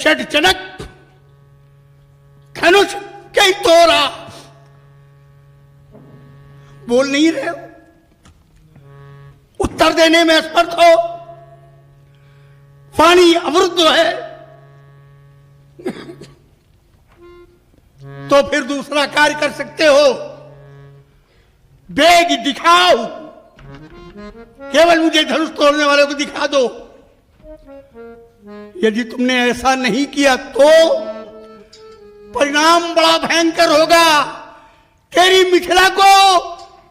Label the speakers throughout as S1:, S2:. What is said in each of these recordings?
S1: चट चनक धनुष कई तोड़ा। बोल नहीं रहे हो, उत्तर देने में असमर्थ हो, पानी अवरुद्ध है, तो फिर दूसरा कार्य कर सकते हो, वेग दिखाओ, केवल मुझे धनुष तोड़ने वाले को दिखा दो। यदि तुमने ऐसा नहीं किया तो परिणाम बड़ा भयंकर होगा। तेरी मिथिला को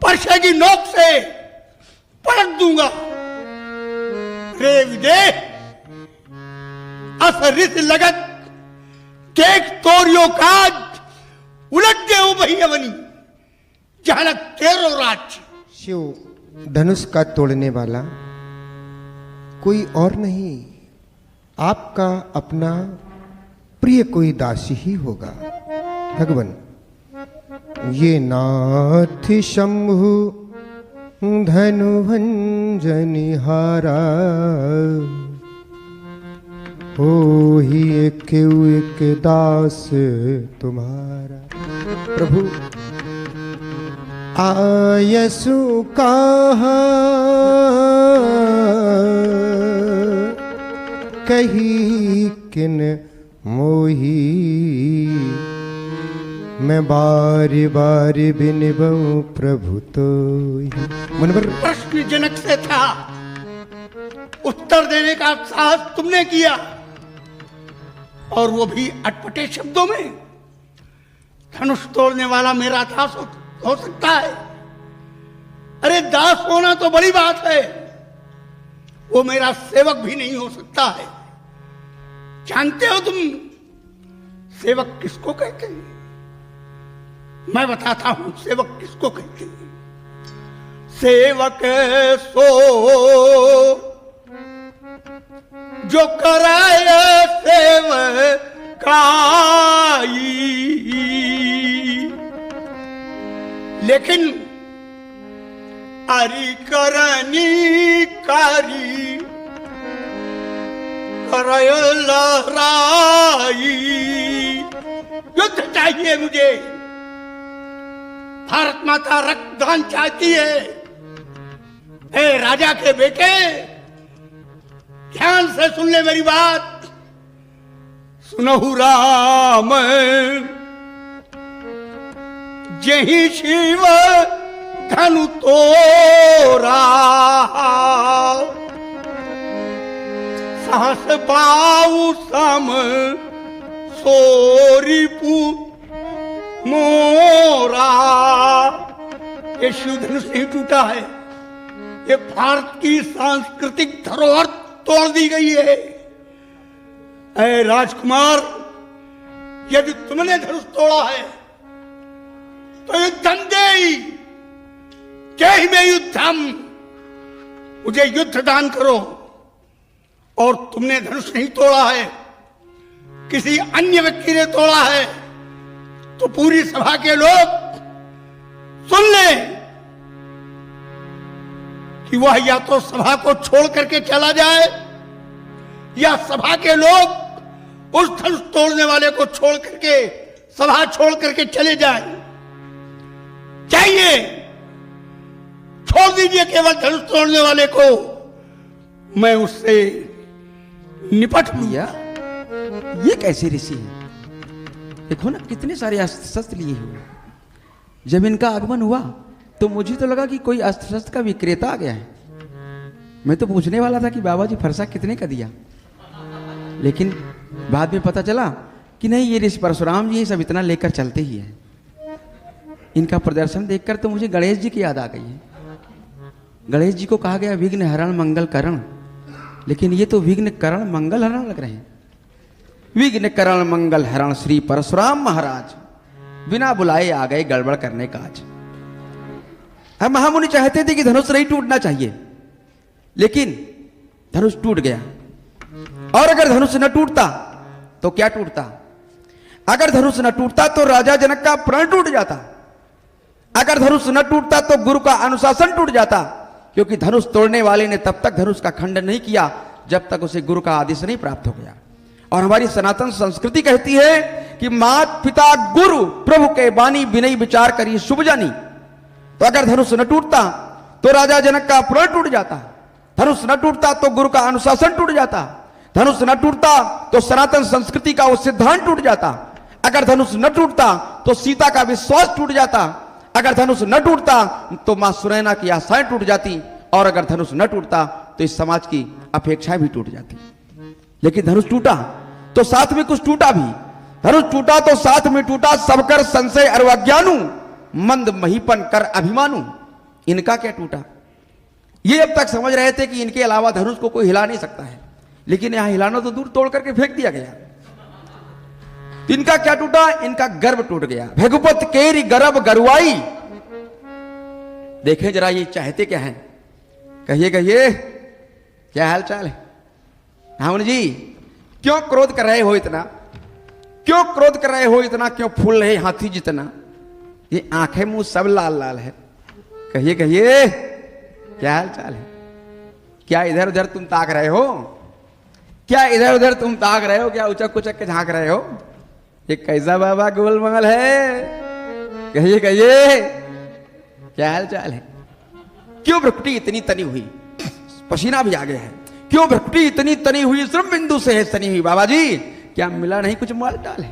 S1: परछे की नोक से पलट दूंगा। रे विदेह असरित लगत देख तोरियो काज, उलट दे वही अवनी जहां तेरो राज।
S2: शिव धनुष का तोड़ने वाला कोई और नहीं, आपका अपना प्रिय कोई दासी ही होगा। भगवान ये नाथ शंभु धनु भंजनिहारा, हो ही एक दास तुम्हारा। प्रभु आयसु कहा कही किन मोही, मैं बारी बारी बिनबऊं प्रभु तो। मुनवर
S1: प्रश्न जनक से था, उत्तर देने का साहस तुमने किया, और वो भी अटपटे शब्दों में। धनुष तोड़ने वाला मेरा दास हो सकता है। अरे दास होना तो बड़ी बात है, वो मेरा सेवक भी नहीं हो सकता है। जानते हो तुम सेवक किसको कहते हैं? मैं बताता हूं सेवक किसको कहते हैं। सेवक सो जो कराए सेवकाई, लेकिन अरि करनी कारी करय लहराई। युद्ध चाहिए मुझे, भारत माता रक्तदान चाहती है। ए राजा के बेटे, ध्यान से सुन ले मेरी बात। सुनहु राम जही शिव धनु तोरा, सहस बाऊ सम सोरीपु मोरा। ये शिव धनुष नहीं टूटा है, ये भारत की सांस्कृतिक धरोहर तोड़ दी गई है। ऐ राजकुमार, यदि तुमने धनुष तोड़ा है तो युद्धम देई, जय में युद्धम, मुझे युद्ध दान करो। और तुमने धनुष नहीं तोड़ा है, किसी अन्य व्यक्ति ने तोड़ा है, तो पूरी सभा के लोग सुन ले कि वह या तो सभा को छोड़ करके चला जाए, या सभा के लोग उस धनुष तोड़ने वाले को छोड़ करके सभा छोड़ करके चले जाए। चाहिए छोड़ दीजिए केवल धनुष तोड़ने वाले को, मैं उससे निपट लूंगा।
S3: ये कैसे ऋषि है? देखो ना कितने सारे अस्त्र शस्त्र लिए हुए। जब इनका आगमन हुआ तो मुझे तो लगा कि कोई अस्त्र शस्त्र का विक्रेता आ गया है। मैं तो पूछने वाला था कि बाबा जी फरसा कितने का दिया, लेकिन बाद में पता चला कि नहीं, ये ऋषि परशुराम जी सब इतना लेकर चलते ही है। इनका प्रदर्शन देखकर तो मुझे गणेश जी की याद आ गई है। गणेश जी को कहा गया विघ्न हरण मंगल करण, लेकिन ये तो विघ्न करण मंगल हरण लग रहे हैं। विघ्न करण मंगल हरण श्री परशुराम महाराज बिना बुलाए आ गए गड़बड़ करने का। आज हम महामुनि चाहते थे कि धनुष नहीं टूटना चाहिए, लेकिन धनुष टूट गया। और अगर धनुष न टूटता तो क्या टूटता? अगर धनुष न टूटता तो राजा जनक का प्राण टूट जाता। अगर धनुष न टूटता तो गुरु का अनुशासन टूट जाता, क्योंकि धनुष तोड़ने वाले ने तब तक धनुष का खंडन नहीं किया जब तक उसे गुरु का आदेश नहीं प्राप्त हो गया। और हमारी सनातन संस्कृति कहती है कि मात पिता गुरु प्रभु के बानी विनय विचार करिए शुभ जानी। तो अगर धनुष न टूटता तो राजा जनक का प्रण टूट जाता, धनुष न टूटता तो गुरु का अनुशासन टूट जाता, धनुष न टूटता तो सनातन संस्कृति का वो सिद्धांत टूट जाता, अगर धनुष न टूटता तो सीता का विश्वास टूट जाता, अगर धनुष न टूटता तो मां सुनैना की आशाएं टूट जाती, और अगर धनुष न टूटता तो इस समाज की अपेक्षाएं भी टूट जाती। लेकिन धनुष टूटा तो साथ में कुछ टूटा भी, धनुष टूटा तो साथ में टूटा सब कर संशय और अज्ञानू, मंद महीपन कर अभिमानू। इनका क्या टूटा? ये अब तक समझ रहे थे कि इनके अलावा धनुष को कोई हिला नहीं सकता है, लेकिन यहां हिलाना तो दूर, तोड़ करके फेंक दिया गया। इनका क्या टूटा? इनका गर्व टूट गया। भगुपत केरी गर्भ गरुआई। देखें जरा ये चाहते क्या हैं, कहिए कहिए क्या हाल चाल है? रावण जी क्यों क्रोध कर रहे हो इतना, क्यों क्रोध कर रहे हो इतना, क्यों फूल रहे हाथी जितना? ये आंखें मुंह सब लाल लाल है। कहिए कहिए क्या हाल चाल है? क्या इधर उधर तुम ताक रहे हो, क्या इधर उधर तुम ताक रहे हो, क्या उचक उचक के झांक रहे हो? ये कैसा बाबा गोलमाल है? कहिए कहिए क्या हाल चाल है? क्यों भ्रुकुटी इतनी तनी हुई, पसीना भी आ गया है, क्यों भ्रुकुटी इतनी तनी हुई, श्रम बिंदु से है तनी हुई? बाबा जी क्या मिला नहीं, कुछ माल टाल है?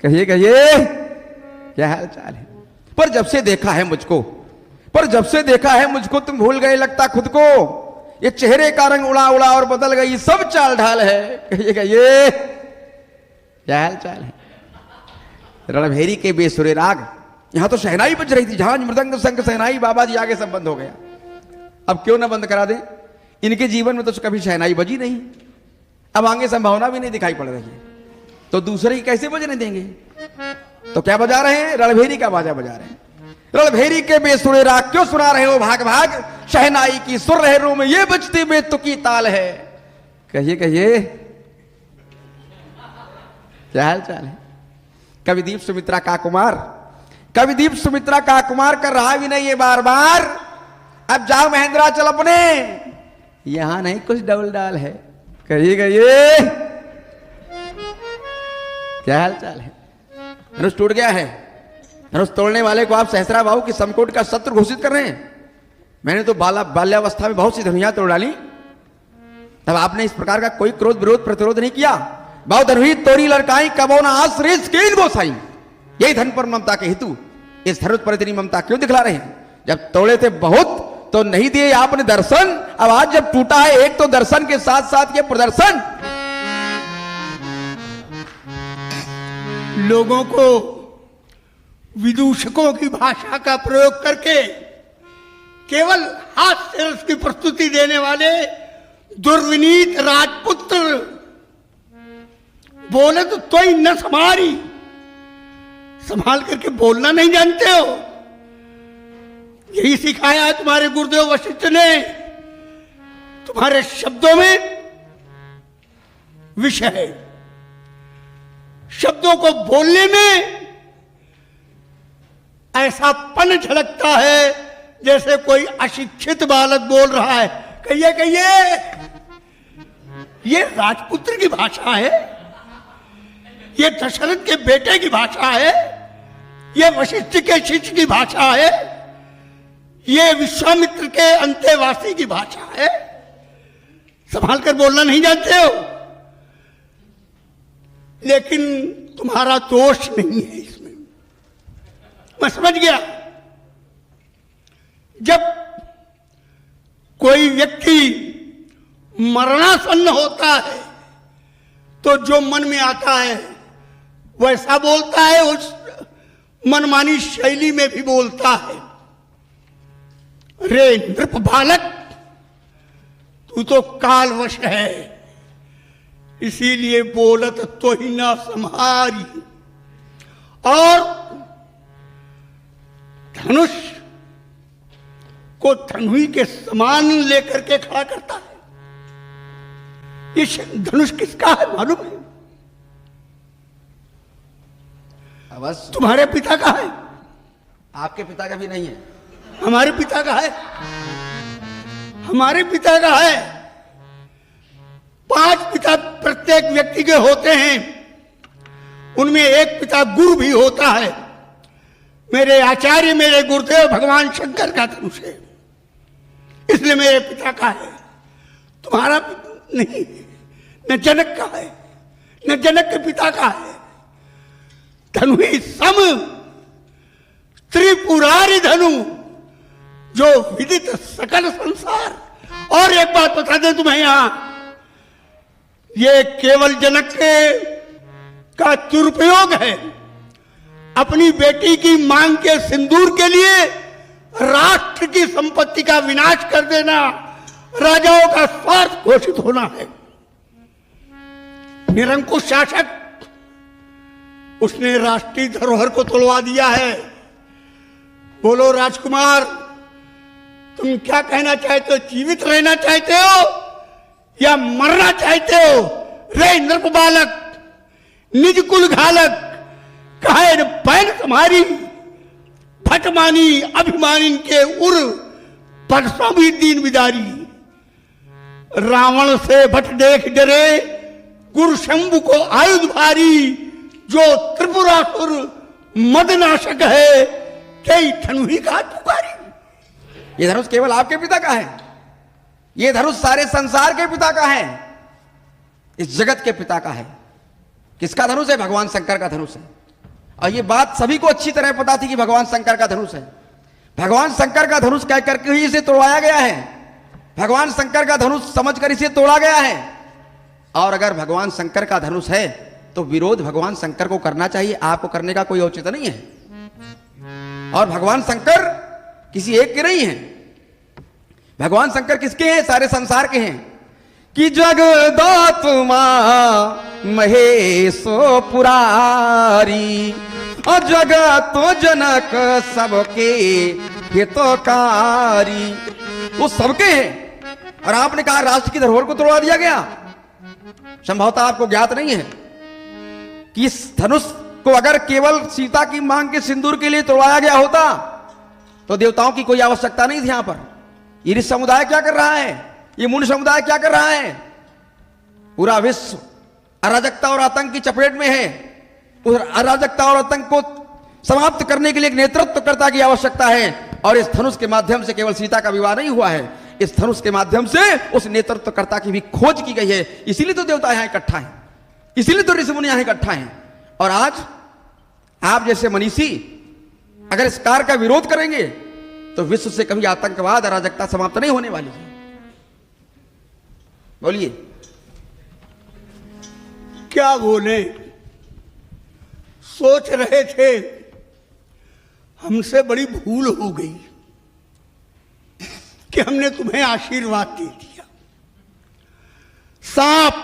S3: कहिए कहिए क्या हाल चाल है? पर जब से देखा है मुझको, पर जब से देखा है मुझको तुम भूल गए लगता खुद को, ये चेहरे का रंग उड़ा उड़ा और बदल गई सब चाल ढाल है। कहिए कहिए क्या हाल चाल है? रणभेरी के बेसुरे राग, यहां तो शहनाई बज रही थी, झांझ मृदंग शंख शहनाई, बाबा जी आगे सब बंद हो गया। अब क्यों ना बंद करा दें, इनके जीवन में तो कभी शहनाई बजी नहीं, अब आगे संभावना भी नहीं दिखाई पड़ रही है, तो दूसरे ही कैसे बजने देंगे? तो क्या बजा रहे हैं? रणभेरी का बाजा बजा रहे हैं। रणभेरी के बेसुरे राग क्यों सुना रहे हो भाग भाग, शहनाई की सुर लहरों में ये बजती बेतुकी ताल है। कहिए कहिए क्या हाल चाल है? कविदीप सुमित्रा का कुमार, कविदीप सुमित्रा का कुमार कर रहा भी नहीं है बार बार, अब जाओ महेंद्रा चल अपने, यहां नहीं कुछ डबल डाल है। कहिए कहिए क्या हाल चाल है? धनुष टूट गया है, धनुष तोड़ने वाले को आप सहस्रा बाहु की समकोट का शत्रु घोषित कर रहे हैं। मैंने तो बाल्यावस्था में बहुत सी धनुषियां तोड़ डाली, तब आपने इस प्रकार का कोई क्रोध विरोध प्रतिरोध नहीं किया। बहु धनुही तोड़ी लड़काई कबो ना आश्रित केन गोसाई, यही धन पर ममता के हेतु इस धनुष पर इतनी ममता क्यों दिखला रहे हैं? जब तोड़े थे बहुत तो नहीं दिए आपने दर्शन, अब आज जब टूटा है एक तो दर्शन के साथ साथ ये प्रदर्शन।
S1: लोगों को विदूषकों की भाषा का प्रयोग करके केवल हास्य रस की प्रस्तुति देने वाले दुर्विनीत राजपुत्र बोले तो ही न संभारी, संभाल करके बोलना नहीं जानते हो। यही सिखाया है तुम्हारे गुरुदेव वशिष्ठ ने, तुम्हारे शब्दों में विषय है, शब्दों को बोलने में ऐसा पन झलकता है जैसे कोई अशिक्षित बालक बोल रहा है। कहिए कहिए ये राजपुत्र की भाषा है, ये दशरथ के बेटे की भाषा है, ये वशिष्ठ के शिष्य की भाषा है, ये विश्वामित्र के अंतेवासी की भाषा है। संभाल कर बोलना नहीं जानते हो, लेकिन तुम्हारा दोष नहीं है इसमें, मैं समझ गया। जब कोई व्यक्ति मरणासन्न होता है तो जो मन में आता है वैसा बोलता है, उस मनमानी शैली में भी बोलता है। रे नृप बालक, तू तो कालवश है, इसीलिए बोलत तो ही ना संहारी। और धनुष को धनुई के समान लेकर के खड़ा करता है। ये धनुष किसका है मालूम है?
S3: अवश्य
S1: तुम्हारे पिता का है,
S3: आपके पिता का भी नहीं है,
S1: हमारे पिता का है, हमारे पिता का है। 5 पिता प्रत्येक व्यक्ति के होते हैं, उनमें एक पिता गुरु भी होता है। मेरे आचार्य, मेरे गुरुदेव भगवान शंकर का धनुष है, इसलिए मेरे पिता का है, तुम्हारा नहीं, न जनक का है, न जनक के पिता का है। धनु ही सम त्रिपुरारी धनु, जो विदित सकल संसार। और एक बात बता दें तुम्हें, यहां ये केवल जनक का दुरुपयोग है। अपनी बेटी की मांग के सिंदूर के लिए राष्ट्र की संपत्ति का विनाश कर देना राजाओं का स्वार्थ घोषित होना है। निरंकुश शासक, उसने राष्ट्रीय धरोहर को तोड़वा दिया है। बोलो राजकुमार, तुम क्या कहना चाहते हो? जीवित रहना चाहते हो या मरना चाहते हो? रे नृप बालक, निज कुल घालक, कहे न बैन तुम्हारी, फटमानी अभिमानी के उर परसों भी दीन बिदारी। रावण से भट देख डरे, गुरु शंभु को आयुध भारी, जो त्रिपुरासुर मदनाशक है, कई धनु ही का पुकारी।
S3: ये धनुष केवल आपके पिता का है, ये धनुष सारे संसार के पिता का है, इस जगत के पिता का है। किसका धनुष है? भगवान शंकर का धनुष है। और ये बात सभी को अच्छी तरह पता थी कि भगवान शंकर का धनुष है। भगवान शंकर का धनुष कह करके ही इसे तोड़वाया गया है, भगवान शंकर का धनुष समझकर इसे तोड़ा गया है। और अगर भगवान शंकर का धनुष है तो विरोध भगवान शंकर को करना चाहिए, आपको करने का कोई औचित्य नहीं है। और भगवान शंकर किसी एक के नहीं है, भगवान शंकर किसके हैं? सारे संसार के हैं। कि जगदात मां महेशो पुरारी, और जगत जनक सबके हितकारी, वो सबके हैं। और आपने कहा राष्ट्र की धरोहर को तोड़वा दिया गया। संभवतः आपको ज्ञात नहीं है कि इस धनुष को अगर केवल सीता की मांग के सिंदूर के लिए तोड़वाया गया होता तो देवताओं की कोई आवश्यकता नहीं थी। यहां पर ये ऋषि समुदाय क्या कर रहा है? ये मुनि समुदाय क्या कर रहा है? पूरा विश्व अराजकता और आतंक की चपेट में है। उस अराजकता और आतंक को समाप्त करने के लिए एक नेतृत्वकर्ता की आवश्यकता है। और इस धनुष के माध्यम से केवल सीता का विवाह नहीं हुआ है, इस धनुष के माध्यम से उस नेतृत्वकर्ता की भी खोज की गई है। इसीलिए तो देवता यहां इकट्ठा है, इसीलिए तो ऋषि मुनि यहां इकट्ठा हैं। और आज आप जैसे मनीषी अगर इस कार्य का विरोध करेंगे तो विश्व से कभी आतंकवाद अराजकता समाप्त नहीं होने वाली है। बोलिए।
S1: क्या बोले? सोच रहे थे हमसे बड़ी भूल हो गई कि हमने तुम्हें आशीर्वाद दे दिया। सांप,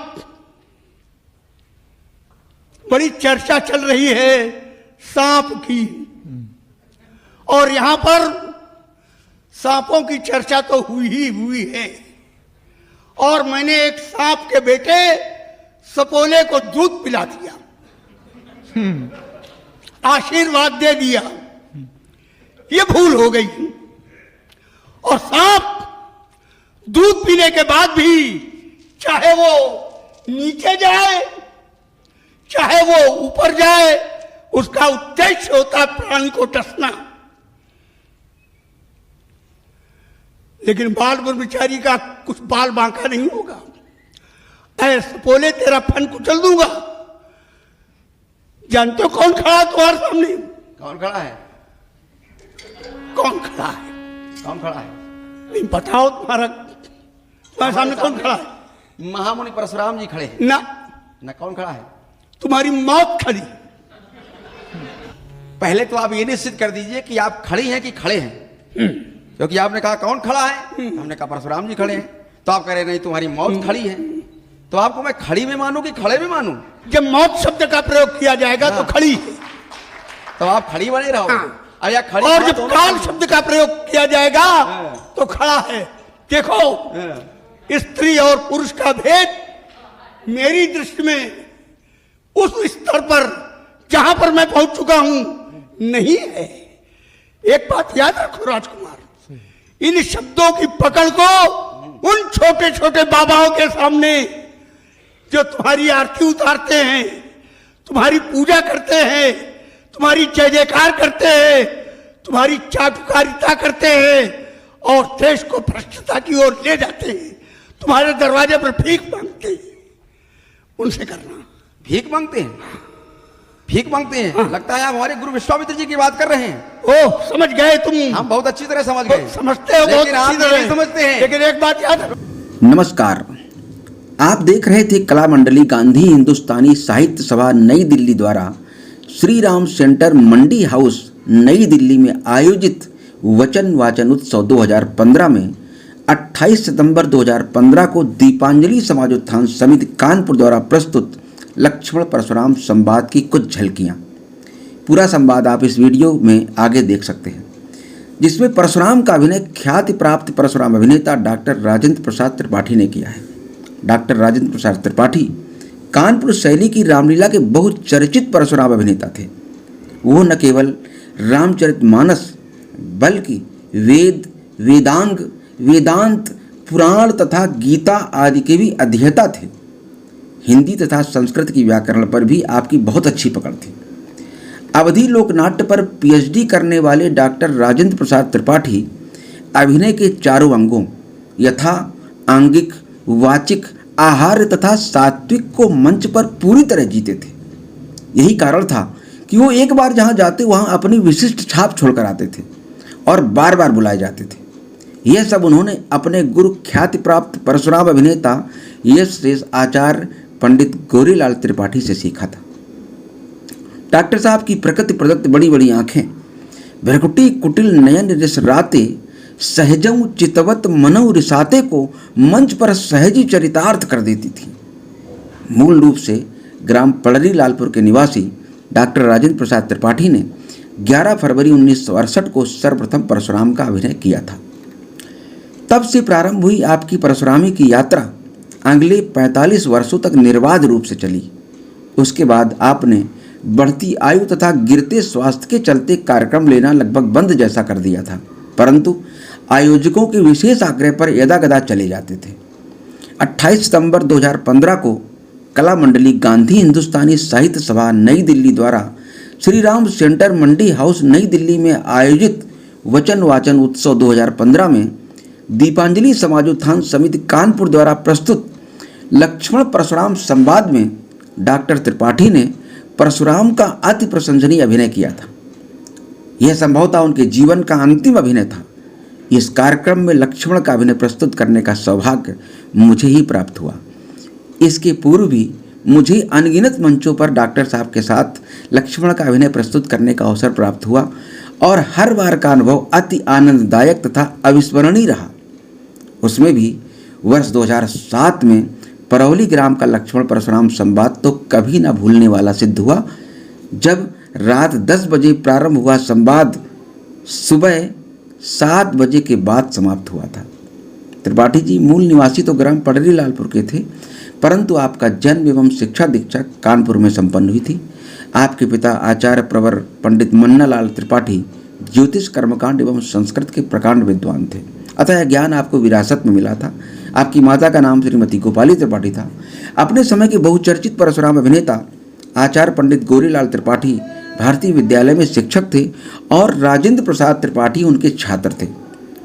S1: बड़ी चर्चा चल रही है सांप की, और यहां पर सांपों की चर्चा तो हुई ही हुई है। और मैंने एक सांप के बेटे सपोले को दूध पिला दिया, आशीर्वाद दे दिया, ये भूल हो गई। और सांप दूध पीने के बाद भी चाहे वो नीचे जाए चाहे वो ऊपर जाए, उसका उद्देश्य होता है प्राणी को डसना। लेकिन बाल ब्रह्मचारी का कुछ बाल बांका नहीं होगा। ऐसे बोले तेरा फन कुचल दूंगा। जानते हो कौन खड़ा है तुम्हारे सामने?
S3: कौन खड़ा है?
S1: कौन खड़ा है?
S3: कौन खड़ा है?
S1: नहीं बताओ, तुम्हारे सामने कौन खड़ा है?
S3: महामुनि परशुराम जी खड़े हैं।
S1: ना
S3: कौन खड़ा है?
S1: तुम्हारी मौत खड़ी।
S3: पहले तो आप ये निश्चित कर दीजिए कि आप खड़ी हैं कि खड़े हैं, क्योंकि आपने कहा कौन खड़ा है, हमने कहा परशुराम जी खड़े हैं, तो आप कह रहे नहीं तुम्हारी मौत खड़ी है। तो आपको मैं खड़ी में मानूं कि खड़े में मानूं?
S1: जब मौत शब्द का प्रयोग किया जाएगा तो खड़ी है,
S3: तो आप खड़ी बने रहो। या खड़ी,
S1: और जब काल शब्द का प्रयोग किया जाएगा तो खड़ा है। देखो, स्त्री और पुरुष का भेद मेरी दृष्टि में उस स्तर पर जहां पर मैं पहुंच चुका हूं नहीं है। एक बात याद रखो राजकुमार, इन शब्दों की पकड़ को उन छोटे छोटे बाबाओं के सामने जो तुम्हारी आरती उतारते हैं, तुम्हारी पूजा करते हैं, तुम्हारी जय जयकार करते हैं, तुम्हारी चाटुकारिता करते हैं और देश को भ्रष्टता की ओर ले जाते हैं, तुम्हारे दरवाजे पर भीख मांगते हैं, उनसे करना।
S3: भीख मांगते हैं? भीख मांगते हैं?
S1: हाँ।
S3: लगता है आप हमारे गुरु विश्वामित्र जी की बात कर रहे हैं।
S1: ओह, समझ गए तुम।
S3: हम बहुत अच्छी तरह समझ गए।
S1: समझते हो बहुत
S3: लेकिन आप
S1: अच्छी तरह।
S3: नहीं समझते हैं।
S1: लेकिन एक बात याद रखो।
S4: नमस्कार, आप देख रहे थे कला मंडली गांधी हिंदुस्तानी साहित्य सभा नई दिल्ली द्वारा श्री राम सेंटर मंडी हाउस नई दिल्ली में आयोजित वचन वाचन उत्सव 2015 में 28 सितंबर 2015 को दीपांजलि समाजोत्थान समिति कानपुर द्वारा प्रस्तुत लक्ष्मण परशुराम संवाद की कुछ झलकियाँ। पूरा संवाद आप इस वीडियो में आगे देख सकते हैं, जिसमें परशुराम का अभिनय ख्याति प्राप्त परशुराम अभिनेता डॉक्टर राजेंद्र प्रसाद त्रिपाठी ने किया है। डॉक्टर राजेंद्र प्रसाद त्रिपाठी कानपुर शैली की रामलीला के बहुचर्चित परशुराम अभिनेता थे। वो न केवल रामचरितमानस बल्कि वेद, वेदांग, वेदांत, पुराण तथा गीता आदि के भी अध्येता थे। हिंदी तथा संस्कृत की व्याकरण पर भी आपकी बहुत अच्छी पकड़ थी। अवधी लोकनाट्य पर पीएचडी करने वाले डॉक्टर राजेंद्र प्रसाद त्रिपाठी अभिनय के चारों अंगों यथा आंगिक, वाचिक, आहार्य तथा सात्विक को मंच पर पूरी तरह जीते थे। यही कारण था कि वो एक बार जहाँ जाते वहाँ अपनी विशिष्ट छाप छोड़कर आते थे और बार बार बुलाए जाते थे। यह सब उन्होंने अपने गुरु ख्याति प्राप्त परशुराम अभिनेता यश शेष आचार्य पंडित गौरीलाल त्रिपाठी से सीखा था। डॉक्टर साहब की प्रकृति प्रदत्त बड़ी बड़ी आंखें, भ्रकुटी कुटिल नयन रिसराते, सहजऊ चितवत मनऊ रिसाते को मंच पर सहजी चरितार्थ कर देती थी। मूल रूप से ग्राम पड़री लालपुर के निवासी डॉक्टर राजेंद्र प्रसाद त्रिपाठी ने 11 फरवरी 1968 को सर्वप्रथम परशुराम का अभिनय किया था। तब से प्रारंभ हुई आपकी परशुरामी की यात्रा अगले 45 वर्षों तक निर्बाध रूप से चली। उसके बाद आपने बढ़ती आयु तथा गिरते स्वास्थ्य के चलते कार्यक्रम लेना लगभग बंद जैसा कर दिया था, परंतु आयोजकों के विशेष आग्रह पर यदाकदा चले जाते थे। 28 सितंबर 2015 को कला मंडली गांधी हिंदुस्तानी साहित्य सभा नई दिल्ली द्वारा श्री राम सेंटर मंडी हाउस नई दिल्ली में आयोजित वचन वाचन उत्सव 2015 में दीपांजलि समाजोत्थान समिति कानपुर द्वारा प्रस्तुत लक्ष्मण परशुराम संवाद में डॉक्टर त्रिपाठी ने परशुराम का अति प्रशंसनीय अभिनय किया था। यह संभवतः उनके जीवन का अंतिम अभिनय था। इस कार्यक्रम में लक्ष्मण का अभिनय प्रस्तुत करने का सौभाग्य मुझे ही प्राप्त हुआ। इसके पूर्व भी मुझे अनगिनत मंचों पर डॉक्टर साहब के साथ लक्ष्मण का अभिनय प्रस्तुत करने का अवसर प्राप्त हुआ और हर बार का अनुभव अति आनंददायक तथा अविस्मरणीय रहा। उसमें भी वर्ष 2007 में परौली ग्राम का लक्ष्मण परशुराम संवाद तो कभी न भूलने वाला सिद्ध हुआ। जब रात 10 बजे प्रारंभ हुआ संवाद सुबह 7 बजे के बाद समाप्त हुआ था। त्रिपाठी जी मूल निवासी तो ग्राम पड़री लालपुर के थे, परंतु आपका जन्म एवं शिक्षा दीक्षा कानपुर में संपन्न हुई थी। आपके पिता आचार्य प्रवर पंडित मन्नालाल त्रिपाठी ज्योतिष, कर्मकांड एवं संस्कृत के प्रकांड विद्वान थे, अतः ज्ञान आपको विरासत में मिला था। आपकी माता का नाम श्रीमती गोपाली त्रिपाठी था। अपने समय के बहुचर्चित परशुराम अभिनेता आचार्य पंडित गौरीलाल त्रिपाठी भारतीय विद्यालय में शिक्षक थे और राजेंद्र प्रसाद त्रिपाठी उनके छात्र थे।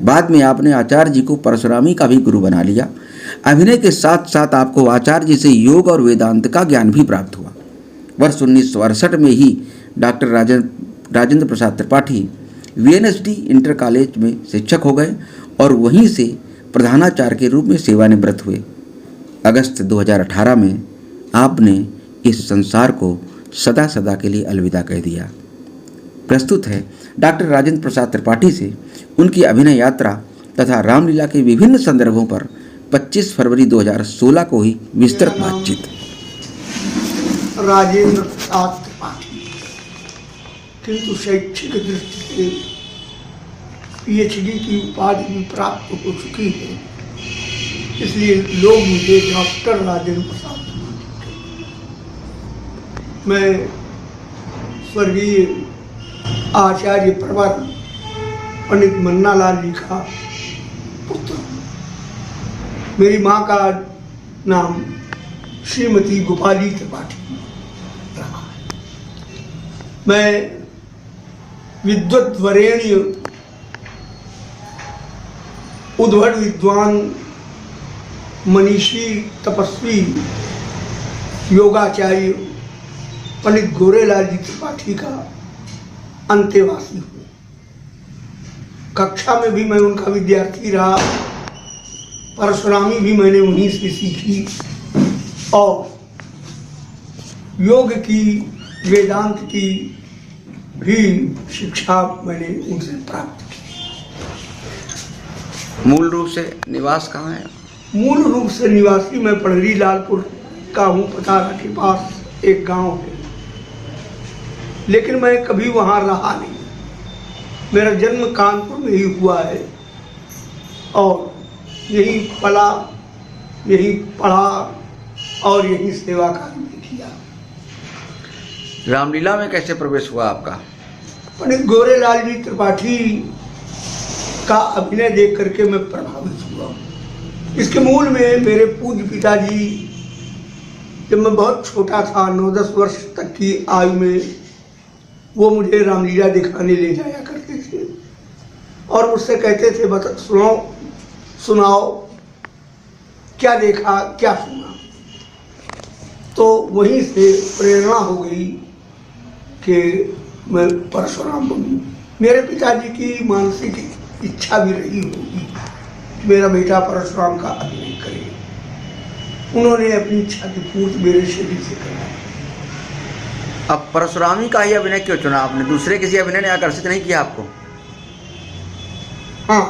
S4: बाद में आपने आचार्य जी को परशुरामी का भी गुरु बना लिया। अभिनय के साथ साथ आपको आचार्य जी से योग और वेदांत का ज्ञान भी प्राप्त हुआ। वर्ष 1968 में ही doctor Rajendra Prasad Tripathi वीएनएसडी inter college में शिक्षक हो गए और वहीं से प्रधानाचार्य के रूप में सेवानिवृत्त हुए। अगस्त 2018 में आपने इस संसार को सदा सदा के लिए अलविदा कह दिया। प्रस्तुत है डॉक्टर राजेंद्र प्रसाद त्रिपाठी से उनकी अभिनय यात्रा तथा रामलीला के विभिन्न संदर्भों पर 25 फरवरी 2016 को ही विस्तृत बातचीत।
S1: राजेंद्र प्रसाद त्रिपाठी, किंतु शैक्षिक दृष्टि से पीएचडी की उपाधि भी प्राप्त हो चुकी है, इसलिए लोग मुझे डॉक्टर राजेंद्र प्रसाद मैं स्वर्गीय आचार्य प्रवर पंडित मन्नालाल जी का पुत्र। मेरी माँ का नाम श्रीमती गोपाली त्रिपाठी रहा है। मैं विद्वत वरेण्य उद्भट विद्वान मनीषी तपस्वी योगाचार्य पंडित गोरेलाल जी त्रिपाठी का अंतेवासी हूँ। कक्षा में भी मैं उनका विद्यार्थी रहा, परशुरामी भी मैंने उन्हीं से सीखी और योग की, वेदांत की भी शिक्षा मैंने उनसे प्राप्त की।
S4: मूल रूप से निवास कहाँ है?
S1: मूल रूप से निवासी मैं पढ़री लालपुर का हूँ, पतारा के पास एक गांव है, लेकिन मैं कभी वहाँ रहा नहीं। मेरा जन्म कानपुर में ही हुआ है और यही पला, यही पढ़ा और यही सेवा कार्य भी किया।
S4: रामलीला में कैसे प्रवेश हुआ आपका?
S1: पंडित गोरेलाल जी त्रिपाठी का अभिनय देख करके मैं प्रभावित हुआ। इसके मूल में मेरे पूज्य पिताजी जब मैं बहुत छोटा था, 9-10 वर्ष तक की आयु में, वो मुझे रामलीला दिखाने ले जाया करते थे और मुझसे कहते थे बता सुनाओ क्या देखा क्या सुना। तो वहीं से प्रेरणा हो गई कि मैं परशुराम बनूं। मेरे पिताजी की मानसिक इच्छा भी रही होगी कि मेरा बेटा परशुराम का अभिनय करे। उन्होंने अपनी इच्छा की पूर्ति मेरे शरीर से कराई।
S4: अब परशुरामी का ही अभिनय क्यों चुना आपने? दूसरे किसी अभिनय ने आकर्षित नहीं किया आपको?
S1: हाँ,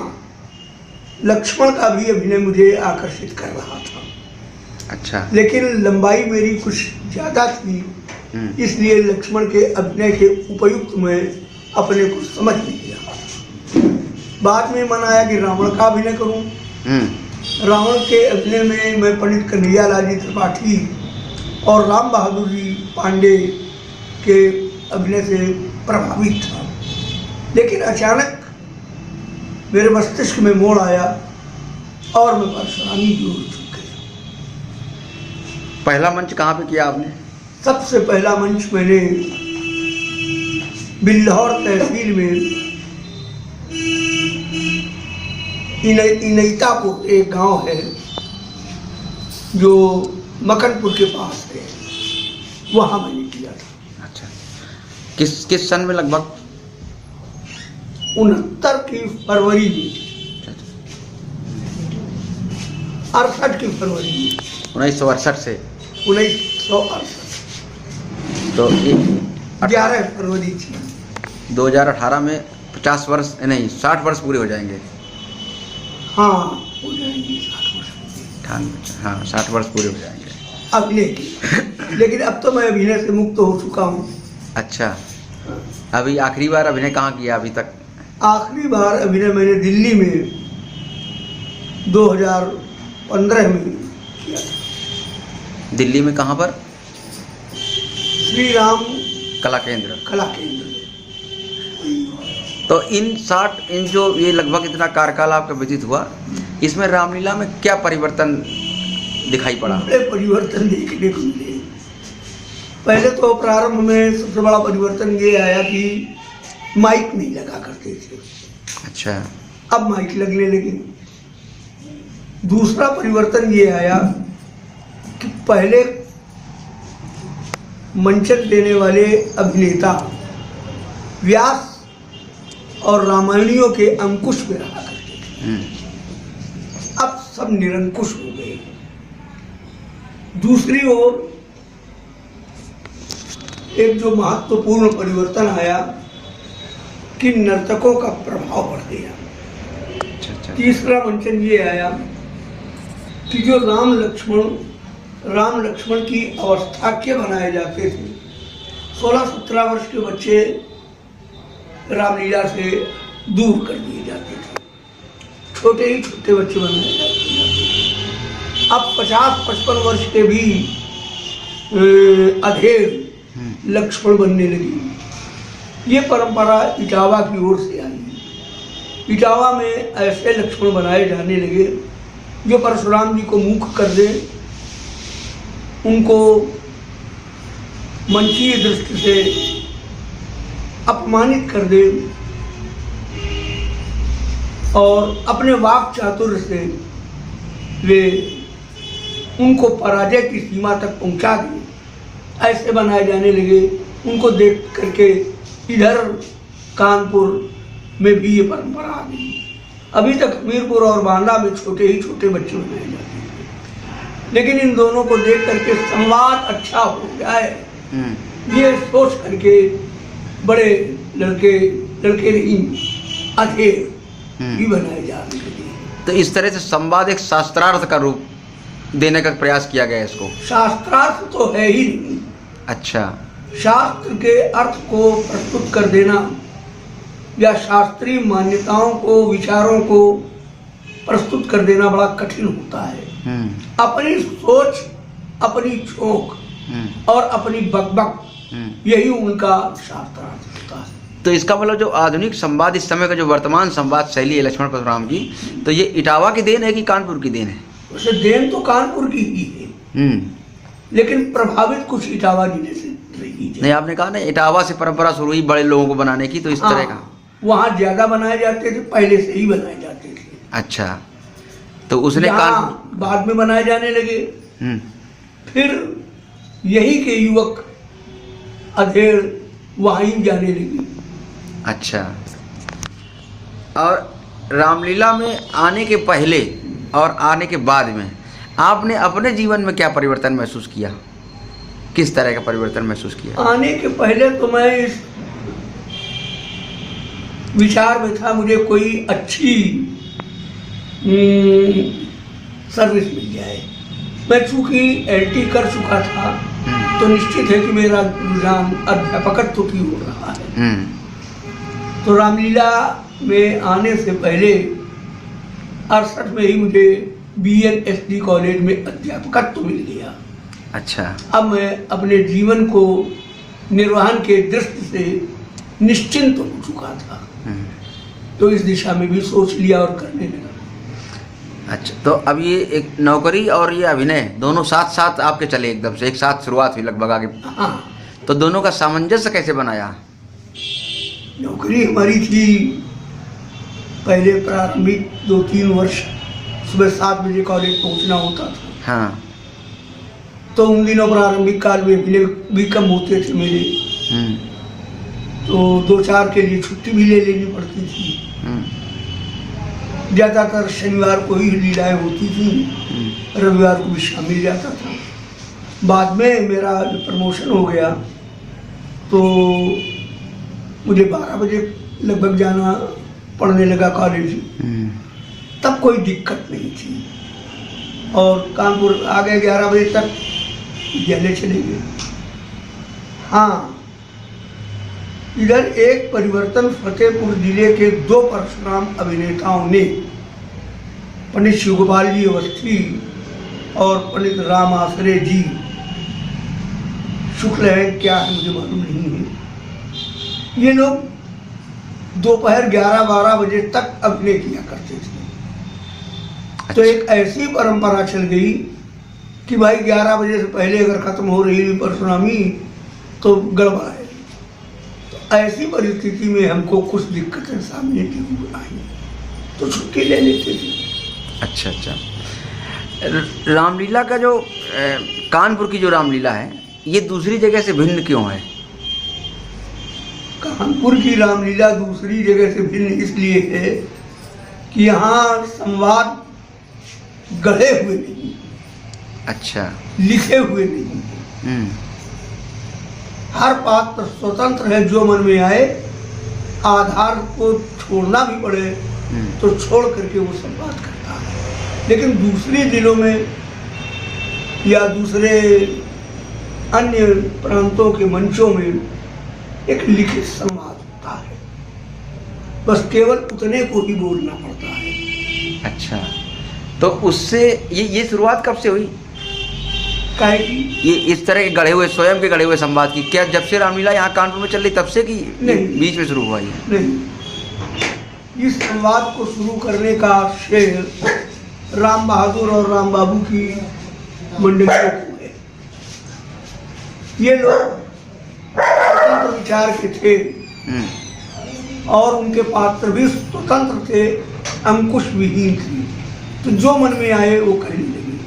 S1: लक्ष्मण का भी अभिनय मुझे आकर्षित कर रहा था।
S4: अच्छा।
S1: लेकिन लंबाई मेरी कुछ ज़्यादा थी, इसलिए लक्ष्मण के अभिनय के उपयुक्त मैं अपने को समझ नहीं रहा। बाद में मन आया कि रावण का अभिनय करूं। रावण के अभिनय में मैं पंडित कन्हैयालाल जी त्रिपाठी और राम बहादुर जी पांडे के अभिनय से प्रभावित था। लेकिन अचानक मेरे मस्तिष्क में मोड़ आया और मैं परशुरामी की ओर झुक गया।
S4: पहला मंच कहाँ पे किया आपने?
S1: सबसे पहला मंच मैंने बिल्हौर तहसील में इनैतापुर एक गांव है जो मकनपुर के पास है, वहाँ मैंने किया था।
S4: अच्छा। किस सन में लगभग?
S1: 69 की फरवरी में, 68 की फरवरी में,
S4: 1968 से
S1: 1968
S4: तो
S1: 11 फरवरी थी।
S4: 2018 में 50 वर्ष नहीं 60 वर्ष पूरे हो जाएंगे।
S1: हाँ, हो जाएंगे 60 वर्ष।
S4: हाँ, 60 वर्ष पूरे हो जाएंगे
S1: अभिनय की। लेकिन अब तो मैं अभिनय से मुक्त हो चुका हूँ।
S4: अच्छा। अभी आखिरी बार अभिनय कहाँ किया अभी तक?
S1: आखिरी बार अभिनय मैंने दिल्ली में 2015 में किया था।
S4: दिल्ली में कहाँ पर?
S1: श्री राम
S4: कला केंद्र।
S1: कला केंद्र।
S4: तो इन जो ये लगभग इतना कार्यकाल आपका व्यतीत हुआ, इसमें रामलीला में क्या परिवर्तन दिखाई पड़ा?
S1: बड़े परिवर्तन देखने को मिले। पहले तो प्रारंभ में सबसे बड़ा परिवर्तन ये आया कि माइक नहीं लगा करते थे।
S4: अच्छा।
S1: अब माइक लगने लगे। दूसरा परिवर्तन ये आया कि पहले मंचन देने वाले अभिनेता व्यास और रामायणियों के अंकुश में रहा करते थे, अब सब निरंकुश हो गए। दूसरी ओर एक जो महत्वपूर्ण परिवर्तन आया कि नर्तकों का प्रभाव बढ़ गया।
S4: अच्छा।
S1: तीसरा मंचन ये आया कि जो राम लक्ष्मण की अवस्था के बनाए जाते थे, 16-17 वर्ष के बच्चे रामलीला से दूर कर दिए जाते थे, छोटे ही छोटे बच्चे बनाए जाते थे। अब 50-55 वर्ष के भी अधेड़ लक्ष्मण बनने लगी। ये परंपरा इटावा की ओर से आई। इटावा में ऐसे लक्ष्मण बनाए जाने लगे जो परशुराम जी को मुख कर दे उनको मंचीय दृष्टि से अपमानित कर दे और अपने वाक चातुर्य से वे उनको पराजय की सीमा तक पहुंचा दिए, ऐसे बनाए जाने लगे। उनको देख करके इधर कानपुर में भी ये परंपरा आ गई। अभी तक हमीरपुर और बांदा में छोटे ही छोटे बच्चे बनाए जाते हैं, लेकिन इन दोनों को देख करके संवाद अच्छा हो जाए ये सोच करके बड़े लड़के नहीं अधेड़ भी बनाए जा रहे हैं।
S4: तो इस तरह से संवाद एक शास्त्रार्थ का रूप देने का प्रयास किया गया है इसको।
S1: शास्त्रार्थ तो है ही नहीं।
S4: अच्छा,
S1: शास्त्र के अर्थ को प्रस्तुत कर देना या शास्त्रीय मान्यताओं को, विचारों को प्रस्तुत कर देना बड़ा कठिन होता है। अपनी सोच, अपनी चौक और अपनी बकबक, यही उनका शास्त्रार्थ होता है।
S4: तो इसका मतलब जो आधुनिक संवाद, इस समय का जो वर्तमान संवाद शैली है लक्ष्मण परशुराम की, तो ये इटावा की देन है कि कानपुर की देन है?
S1: वैसे देन तो कानपुर की ही है, लेकिन प्रभावित कुछ इटावा जिले से रही है।
S4: नहीं, आपने कहा ना इटावा से परंपरा शुरू हुई बड़े लोगों को बनाने की, तो इस तरह का
S1: वहाँ ज्यादा बनाए जाते थे, पहले से ही बनाए जाते थे।
S4: अच्छा, तो उसने
S1: बाद में बनाए जाने लगे। फिर यही के युवक अधेड़ वहाँ ही जाने लगे।
S4: अच्छा, और रामलीला में आने के पहले और आने के बाद में आपने अपने जीवन में क्या परिवर्तन महसूस किया? किस तरह का परिवर्तन महसूस किया?
S1: आने के पहले तो मैं इस विचार में था मुझे कोई अच्छी सर्विस मिल जाए। मैं चूंकि एलटी कर चुका था तो निश्चित है कि मेरा रुझान अध्यापकत्व की हो रहा है। तो रामलीला में आने से पहले 68 में ही मुझे BNSD कॉलेज में अध्यापकत्व मिल गया।
S4: अच्छा, अब
S1: मैं अपने जीवन को निर्वहन के दृष्टि से निश्चिंत हो चुका था, तो इस दिशा में भी सोच लिया और करने लगा।
S4: अच्छा, तो अब ये एक नौकरी और ये अभिनय दोनों साथ साथ आपके चले, एकदम से एक साथ शुरुआत हुई लगभग आगे।
S1: हाँ,
S4: तो दोनों का सामंजस्य कैसे बनाया?
S1: नौकरी हमारी थी पहले प्रारंभिक 2-3 वर्ष सुबह 7 बजे कॉलेज पहुंचना होता था।
S4: हाँ,
S1: तो उन दिनों प्रारंभिक काल में अभिनय भी कम होते थे मेरे, तो 2-4 के लिए छुट्टी भी ले लेनी पड़ती थी। ज़्यादातर शनिवार को ही लीलाएं होती थी, रविवार को विश्राम मिल जाता था। बाद में मेरा प्रमोशन हो गया तो मुझे 12 बजे लगभग जाना पढ़ने लगा कॉलेज। तब कोई दिक्कत नहीं थी और कानपुर आ गए 11 बजे तक विद्यालय चले गए। हाँ, इधर एक परिवर्तन फतेहपुर जिले के 2 परशुराम अभिनेताओं ने, पंडित शिवगोपाल जी अवस्थी और पंडित राम आसरे जी, शुक्ल है क्या है मुझे मालूम नहीं है, ये लोग दोपहर 11-12 बजे तक अभिनय किया करते थे। तो एक ऐसी परंपरा चल गई कि भाई 11 बजे से पहले अगर खत्म हो रही है परशुरामी तो गड़बड़ है। तो ऐसी परिस्थिति में हमको कुछ दिक्कतें सामने की आई तो छुट्टी ले लेते थे।
S4: अच्छा अच्छा, रामलीला का जो कानपुर की जो रामलीला है ये दूसरी जगह से भिन्न क्यों है?
S1: कानपुर की रामलीला दूसरी जगह से भिन्न इसलिए है कि यहाँ संवाद गढ़े हुए नहीं।
S4: अच्छा,
S1: लिखे हुए नहीं। हर पात्र स्वतंत्र है, जो मन में आए, आधार को छोड़ना भी पड़े तो छोड़ करके वो संवाद करता है। लेकिन दूसरे जिलों में या दूसरे अन्य प्रांतों के मंचों में एक लिखित संवाद होता है, बस केवल उतने को ही बोलना पड़ता है।
S4: अच्छा, तो उससे ये शुरुआत कब से हुई?
S1: काहे की?
S4: ये इस तरह के गढ़े हुए, स्वयं के गढ़े हुए संवाद की, क्या जब से रामलीला यहाँ कानपुर में चल रही तब से कि
S1: नहीं,
S4: बीच में शुरू हुआ ये?
S1: नहीं, इस संवाद को शुरू करने का श्रेय राम बहादुर और राम बाबू की मंडलियों को है। ये लोग स्वतंत्र विचार के थे और उनके पात्र भी स्वतंत्र थे, अंकुश विहीन थे। तो जो मन में आए वो कहने लगे।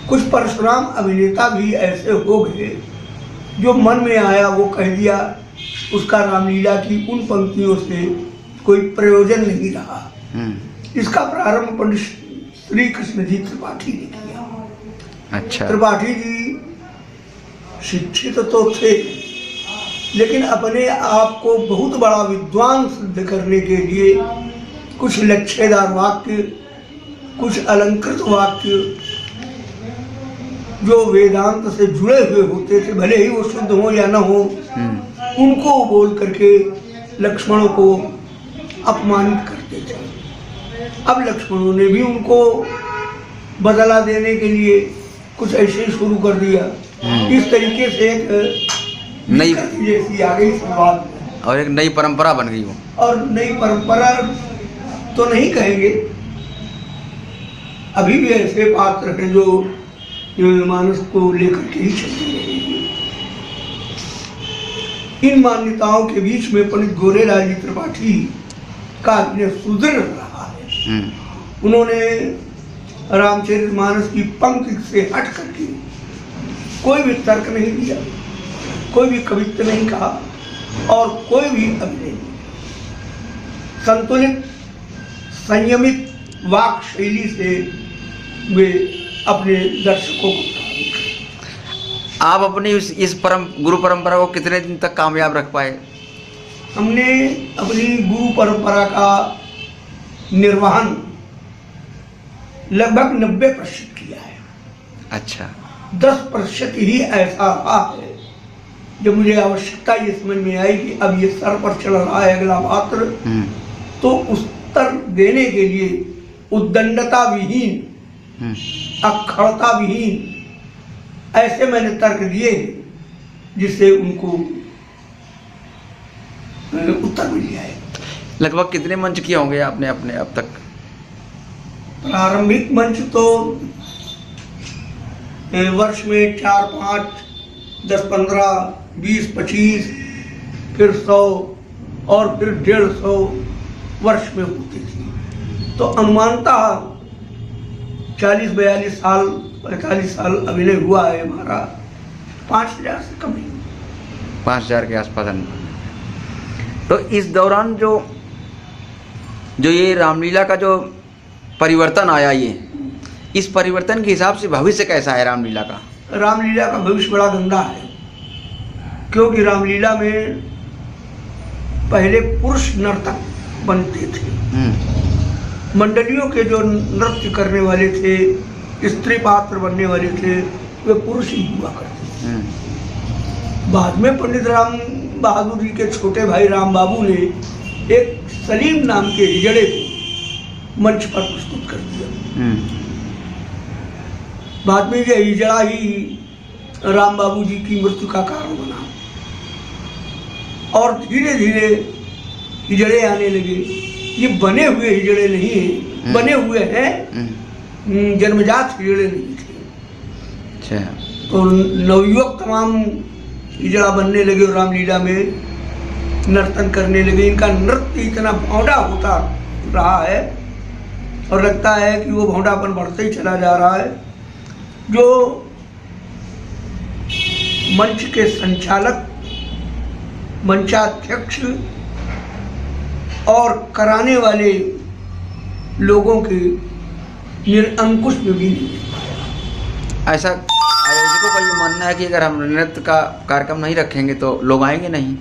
S1: कुछ परशुराम अभिनेता भी ऐसे हो गए जो मन में आया वो कह दिया। उसका रामलीला की उन पंक्तियों से कोई प्रयोजन नहीं रहा। इसका प्रारंभ पंडित श्री कृष्ण जी त्रिपाठी ने किया।
S4: अच्छा।
S1: त्रिपाठी जी शिक्षित तो थे, लेकिन अपने आप को बहुत बड़ा विद्वान सिद्ध करने के लिए कुछ लच्छेदार वाक्य, कुछ अलंकृत वाक्य जो वेदांत से जुड़े हुए होते थे, भले ही वो शुद्ध हो या न हो, उनको बोल करके लक्ष्मणों को अपमानित करते थे। अब लक्ष्मणों ने भी उनको बदला देने के लिए कुछ ऐसे ही शुरू कर दिया। इस तरीके से एक
S4: नई
S1: जैसी आ गई संवाद
S4: और एक नई परंपरा बन गई वो।
S1: और नई परंपरा तो नहीं कहेंगे, अभी भी ऐसे पात्र हैं जो मानस को लेकर के ही चलते रहेंगे। इन मान्यताओं के बीच में पंडित गोरेलाल जी त्रिपाठी का अभिनय सुदृढ़ रहा है। उन्होंने रामचरितमानस की पंक्ति से हट करके कोई भी तर्क नहीं दिया, कोई भी कवित्व नहीं कहा और कोई भी अभिनय नहीं। संतुलित संयमित वाक शैली से वे अपने दर्शकों को।
S4: आप अपनी इस गुरु परंपरा को कितने दिन तक कामयाब रख पाए?
S1: हमने अपनी गुरु परंपरा का निर्वहन लगभग 90% किया है।
S4: अच्छा।
S1: 10% ही ऐसा रहा है जब मुझे आवश्यकता ये समझ में आई कि अब ये सर पर चल रहा है अगला पात्र, तो उत्तर देने के लिए उद्दंडता विहीन, अखड़ता विहीन ऐसे मैंने तर्क दिए जिससे उनको उत्तर मिल जाए।
S4: लगभग कितने मंच किए होंगे आपने अपने अब तक?
S1: प्रारंभिक मंच तो वर्ष में 4, 5, 10, 15, 20, 25, फिर 100 और फिर 150 वर्ष में होती थी। तो अनुमानतः 40, 42 साल, 45 साल अभिनय हुआ है हमारा। 5000 से कम नहीं,
S4: 5000 के आसपास। तो इस दौरान जो ये रामलीला का जो परिवर्तन आया, ये इस परिवर्तन के हिसाब से भविष्य कैसा है रामलीला का?
S1: रामलीला का भविष्य बड़ा गंदा है, क्योंकि रामलीला में पहले पुरुष नर्तक बनते थे। मंडलियों के जो नृत्य करने वाले थे, स्त्री पात्र बनने वाले थे, वे पुरुष ही हुआ करते थे। बाद में पंडित राम बहादुर जी के छोटे भाई राम बाबू ने एक सलीम नाम के हिजड़े को मंच पर प्रस्तुत कर दिया। बाद में यह हिजड़ा ही राम बाबू जी की मृत्यु का कारण बना और धीरे धीरे हिजड़े आने लगे। ये बने हुए हिजड़े नहीं हैं, बने हुए हैं, जन्मजात हिजड़े नहीं थे।
S4: अच्छा।
S1: तो नवयुवक तमाम हिजड़ा बनने लगे और रामलीला में नर्तन करने लगे। इनका नृत्य इतना भौंडा होता रहा है और लगता है कि वो भौंडापन बढ़ते ही चला जा रहा है। जो मंच के संचालक, मंचाध्यक्ष और कराने वाले लोगों के निरंकुश में भी नहीं।
S4: ऐसा आयोजकों का ये मानना है कि अगर हम नृत्य का कार्यक्रम नहीं रखेंगे तो लोग आएंगे नहीं।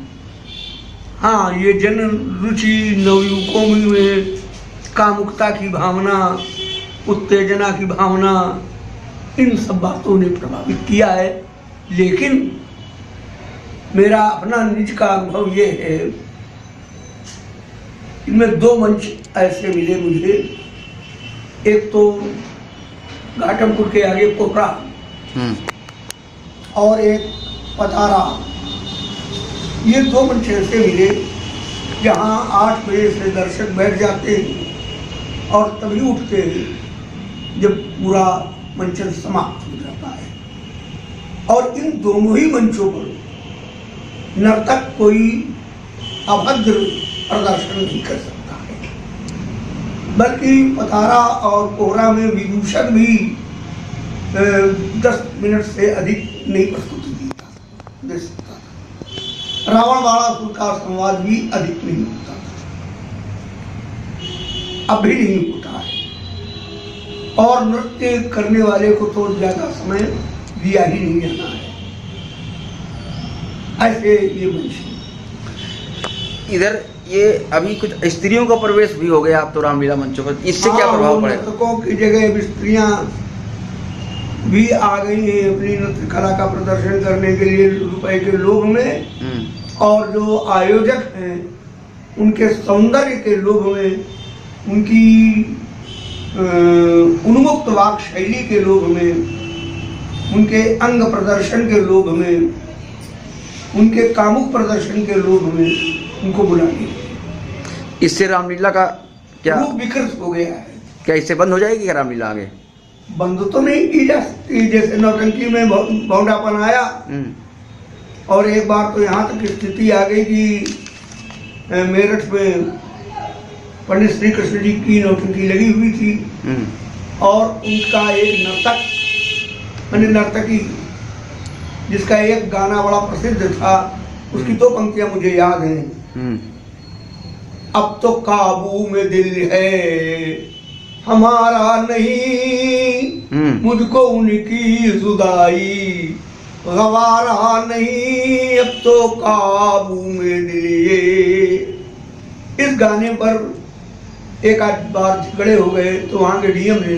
S1: हाँ, ये जन रुचि नवयुवकों में कामुकता की भावना, उत्तेजना की भावना, इन सब बातों ने प्रभावित किया है। लेकिन मेरा अपना निज का अनुभव ये है, इनमें 2 मंच ऐसे मिले मुझे। एक तो घाटमपुर के आगे कोपरा और एक पतारा। ये 2 मंच ऐसे मिले जहाँ 8 बजे से दर्शक बैठ जाते हैं और तभी उठते हैं जब पूरा मंचन समाप्त हो जाता है। और इन दोनों ही मंचों पर नर्तक कोई अभद्र प्रदर्शन नहीं कर सकता है, बल्कि पतारा और कोहरा में विदूषक भी 10 मिनट से अधिक नहीं प्रस्तुति दे सकता था। रावण बाणासुर का संवाद भी अधिक नहीं होता था, अब भी नहीं होता है, और नृत्य करने वाले को तो ज्यादा समय दिया ही नहीं जाना है। ऐसे ये मंच
S4: इधर ये अभी कुछ स्त्रियों का प्रवेश भी हो गया अब तो रामलीला मंचों पर, इससे क्या प्रभाव पड़ेगा?
S1: नर्तकों की जगह अब स्त्रियां भी आ गई हैं अपनी नृत्य कला का प्रदर्शन करने के लिए रुपए के लोभ में, और जो आयोजक हैं उनके सौंदर्य के लोभ में, उनकी उन्मुक्त वाक शैली के लोभ में, उनके अंग प्रदर्शन के लोभ में, उनके कामुक प्रदर्शन के लोभ में उनको बुलाने,
S4: इससे रामलीला का क्या
S1: रूप विकृत हो गया है।
S4: क्या इससे बंद हो जाएगी क्या रामलीला आगे?
S1: बंद तो नहीं की जा सकती, जैसे नौटंकी में भौंडापन आया, और एक बार तो यहाँ तक स्थिति आ गई कि मेरठ में पंडित श्री कृष्ण जी की नौटंकी लगी हुई थी, और उनका एक नर्तक मैंने नर्तकी जिसका एक गाना बड़ा प्रसिद्ध था, उसकी 2 पंक्तियां मुझे याद हैं। अब तो काबू में दिल है हमारा नहीं, मुझको उनकी जुदाई गवारा नहीं, अब तो काबू में दिल ये। इस गाने पर एक आध बार झगड़े हो गए, तो वहां के डीएम ने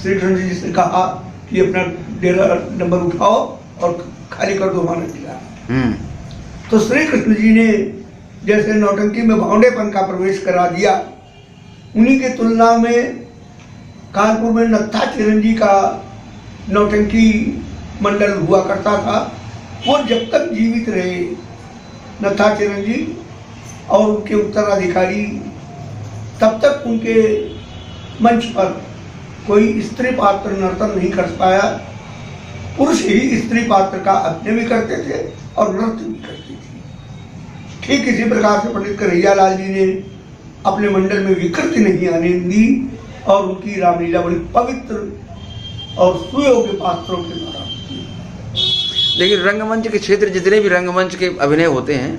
S1: श्री कृष्ण जी से कहा कि अपना डेरा नंबर उठाओ और खाली कर दो हमारा किला। तो श्री कृष्ण जी ने जैसे नौटंकी में भौंडेपन का प्रवेश करा दिया, उन्हीं की तुलना में कानपुर में नत्था चिरंजी का नौटंकी मंडल हुआ करता था। वो जब तक जीवित रहे नत्था चिरंजी और उनके उत्तराधिकारी, तब तक उनके मंच पर कोई स्त्री पात्र नर्तन नहीं कर पाया। पुरुष ही स्त्री पात्र का अभिनय भी करते थे और नृत्य भी करते थे। ठीक इसी प्रकार से पंडित कन्हैया लाल जी ने अपने मंडल में विकृति नहीं आने दी, और उनकी रामलीला बड़ी पवित्र और सुयोग्य पात्रों के द्वारा।
S4: लेकिन रंगमंच के क्षेत्र जितने भी रंगमंच के अभिनय होते हैं,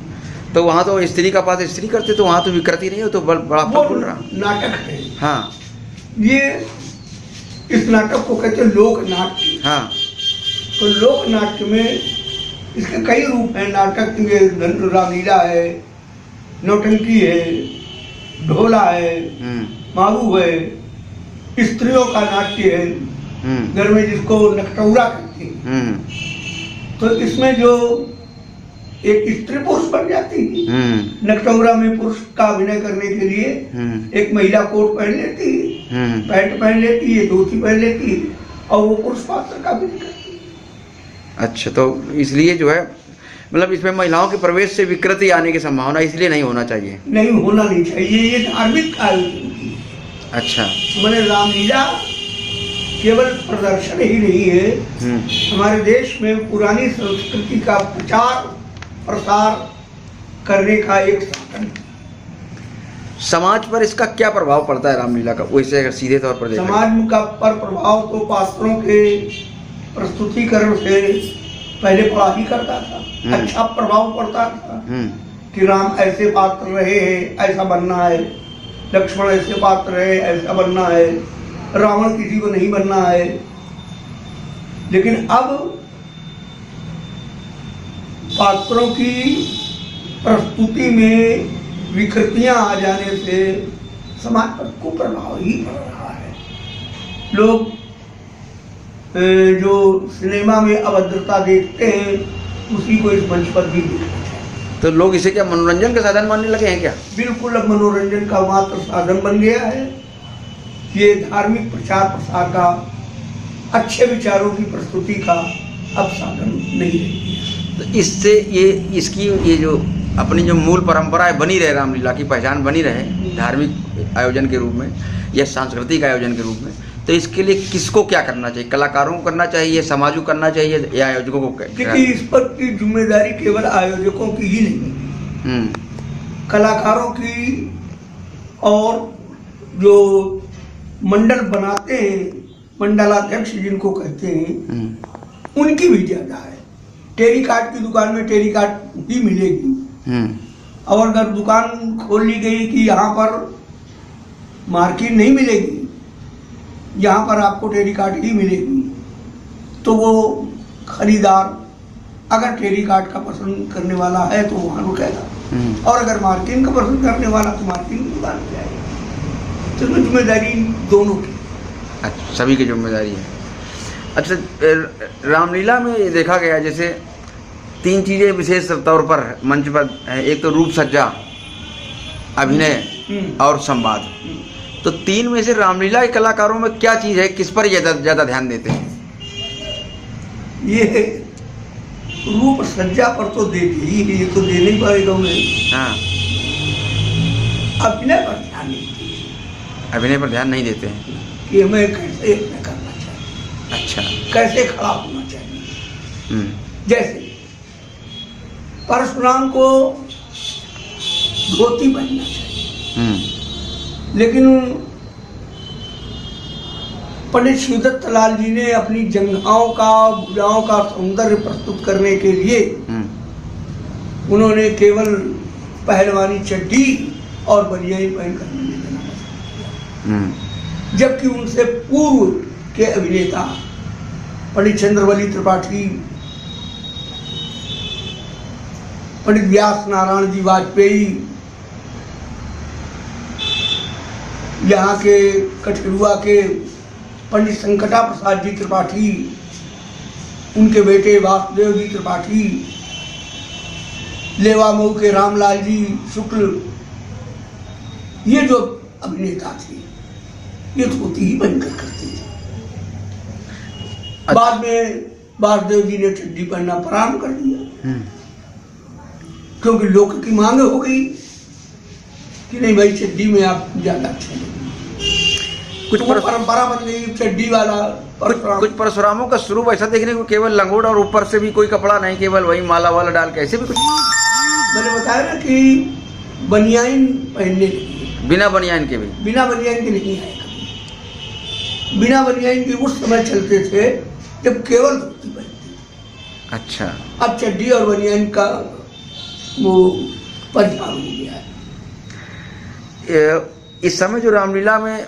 S4: तो वहाँ तो स्त्री का पात्र स्त्री करते, तो वहाँ तो विकृति नहीं हो, तो बड़ा बोल रहा
S1: नाटक है।
S4: हाँ,
S1: ये इस नाटक को कहते हैं लोक नाट्य।
S4: हाँ,
S1: तो लोक नाट्य में इसके कई रूप हैं। नाटक में रामलीला है, नौटंकी है, ढोला है, मारू है, स्त्रियों का नाट्य है, घर में जिसको नकटौरा कहते हैं। तो इसमें जो एक स्त्री पुरुष बन जाती है, नकटौरा में पुरुष का अभिनय करने के लिए एक महिला कोट पहन लेती है, पैंट पहन लेती है, धोती पहन लेती है, और वो पुरुष पात्र का अभिनय करती है।
S4: अच्छा, तो इसलिए जो है मतलब इसमें महिलाओं के प्रवेश से विकृति आने की संभावना इसलिए नहीं होना चाहिए।
S1: नहीं होना नहीं चाहिए, ये धार्मिक आयोजन।
S4: अच्छा,
S1: मैंने रामलीला केवल प्रदर्शन ही नहीं है, हमारे देश में पुरानी संस्कृति का प्रचार प्रसार करने का एक साधन है।
S4: समाज पर इसका क्या प्रभाव पड़ता है रामलीला का, वैसे अगर सीधे तौर पर देखें?
S1: समाज का पर प्रभाव तो पात्रों के प्रस्तुतिकरण से पहले पड़ा ही करता था। अच्छा प्रभाव पड़ता था कि राम ऐसे पात्र रहे हैं, ऐसा बनना है, लक्ष्मण ऐसे पात्र रहे, ऐसा बनना है, रावण किसी को नहीं बनना है। लेकिन अब पात्रों की प्रस्तुति में विकृतियां आ जाने से समाज पर कुप्रभाव ही पड़ रहा है। लोग जो सिनेमा में अभद्रता देखते हैं, उसी को इस मंच पर भी देखते हैं।
S4: तो लोग इसे क्या मनोरंजन का साधन मानने लगे हैं क्या?
S1: बिल्कुल, अब मनोरंजन का मात्र साधन बन गया है। ये धार्मिक प्रचार प्रसार का, अच्छे विचारों की प्रस्तुति का अब साधन नहीं रही है।
S4: तो इससे ये जो अपनी जो मूल परंपराएं बनी रहे, रामलीला की पहचान बनी रहे धार्मिक आयोजन के रूप में या सांस्कृतिक आयोजन के रूप में, तो इसके लिए किसको क्या करना चाहिए? कलाकारों को करना चाहिए, समाज को करना चाहिए, या आयोजकों को?
S1: देखिए, इस पर की जिम्मेदारी केवल आयोजकों की ही नहीं, कलाकारों की और जो मंडल बनाते हैं, मंडलाध्यक्ष जिनको कहते हैं, उनकी भी ज्यादा है। टेरीकाट की दुकान में टेरीकाट ही मिलेगी, और अगर दुकान खोल ली गई कि यहाँ पर मार्केट नहीं मिलेगी, यहाँ पर आपको टेरीकाट ही मिलेगी, तो वो खरीदार अगर टेरीकाट का पसंद करने वाला है तो वहाँ रुकेगा, और अगर मार्किन का पसंद करने वाला तो मार्किन की दुकान पे जाएगा। तो जिम्मेदारी दोनों की।
S4: अच्छा, सभी की जिम्मेदारी है। अच्छा, रामलीला में ये देखा गया जैसे 3 चीजें विशेष तौर पर मंच पर है। एक तो रूप सज्जा, अभिनय और संवाद। तो 3 में से रामलीला के कलाकारों में क्या चीज है, किस पर ज्यादा ध्यान देते हैं?
S1: ये रूप सज्जा पर तो देते ही, ये तो दे नहीं पाएगा उन्हें।
S4: हाँ,
S1: अभिनय पर ध्यान नहीं देते।
S4: अभिनय पर ध्यान नहीं देते हैं
S1: कि हमें कैसे अभिनय करना चाहिए,
S4: अच्छा,
S1: कैसे खड़ा होना चाहिए। जैसे परशुराम को धोती पहनना चाहिए, लेकिन पंडित शिवदत्त लाल जी ने अपनी जंघाओं का, भुजाओं का सौंदर्य प्रस्तुत करने के लिए उन्होंने केवल पहलवानी चड्डी और बनियान पहनकर देना पसंद किया। जबकि उनसे पूर्व के अभिनेता पंडित चंद्रवली त्रिपाठी, पंडित व्यास नारायण जी वाजपेयी, यहाँ के कठेरुआ के पंडित संकटा प्रसाद जी त्रिपाठी, उनके बेटे वासुदेव जी त्रिपाठी, लेवा मऊ के रामलाल जी शुक्ल, ये जो अभिनेता थे ये धोती ही पहनकर करते थे। बाद में वासुदेव जी ने चड्डी पहनना प्रारंभ कर दिया, क्योंकि लोक की मांग हो गई कि नहीं भाई चड्डी में आप ज्यादा अच्छे लगेंगे। कुछ परंपरा बन गई चड्डी वाला।
S4: कुछ परशुरामों का स्वरूप ऐसा देखने को केवल लंगोट और ऊपर से भी कोई कपड़ा नहीं, केवल वही माला वाला डाल के, ऐसे भी कुछ।
S1: मैंने बताया ना कि बनियान पहनने लगी,
S4: बिना बनियान के भी।
S1: बिना बनियान के नहीं आए कभी। बिना बनियान के उस समय चलते थे जब केवल धोती पहनते।
S4: अच्छा,
S1: अब चड्डी और बनियान का वो परिधान हो गया है।
S4: इस समय जो रामलीला में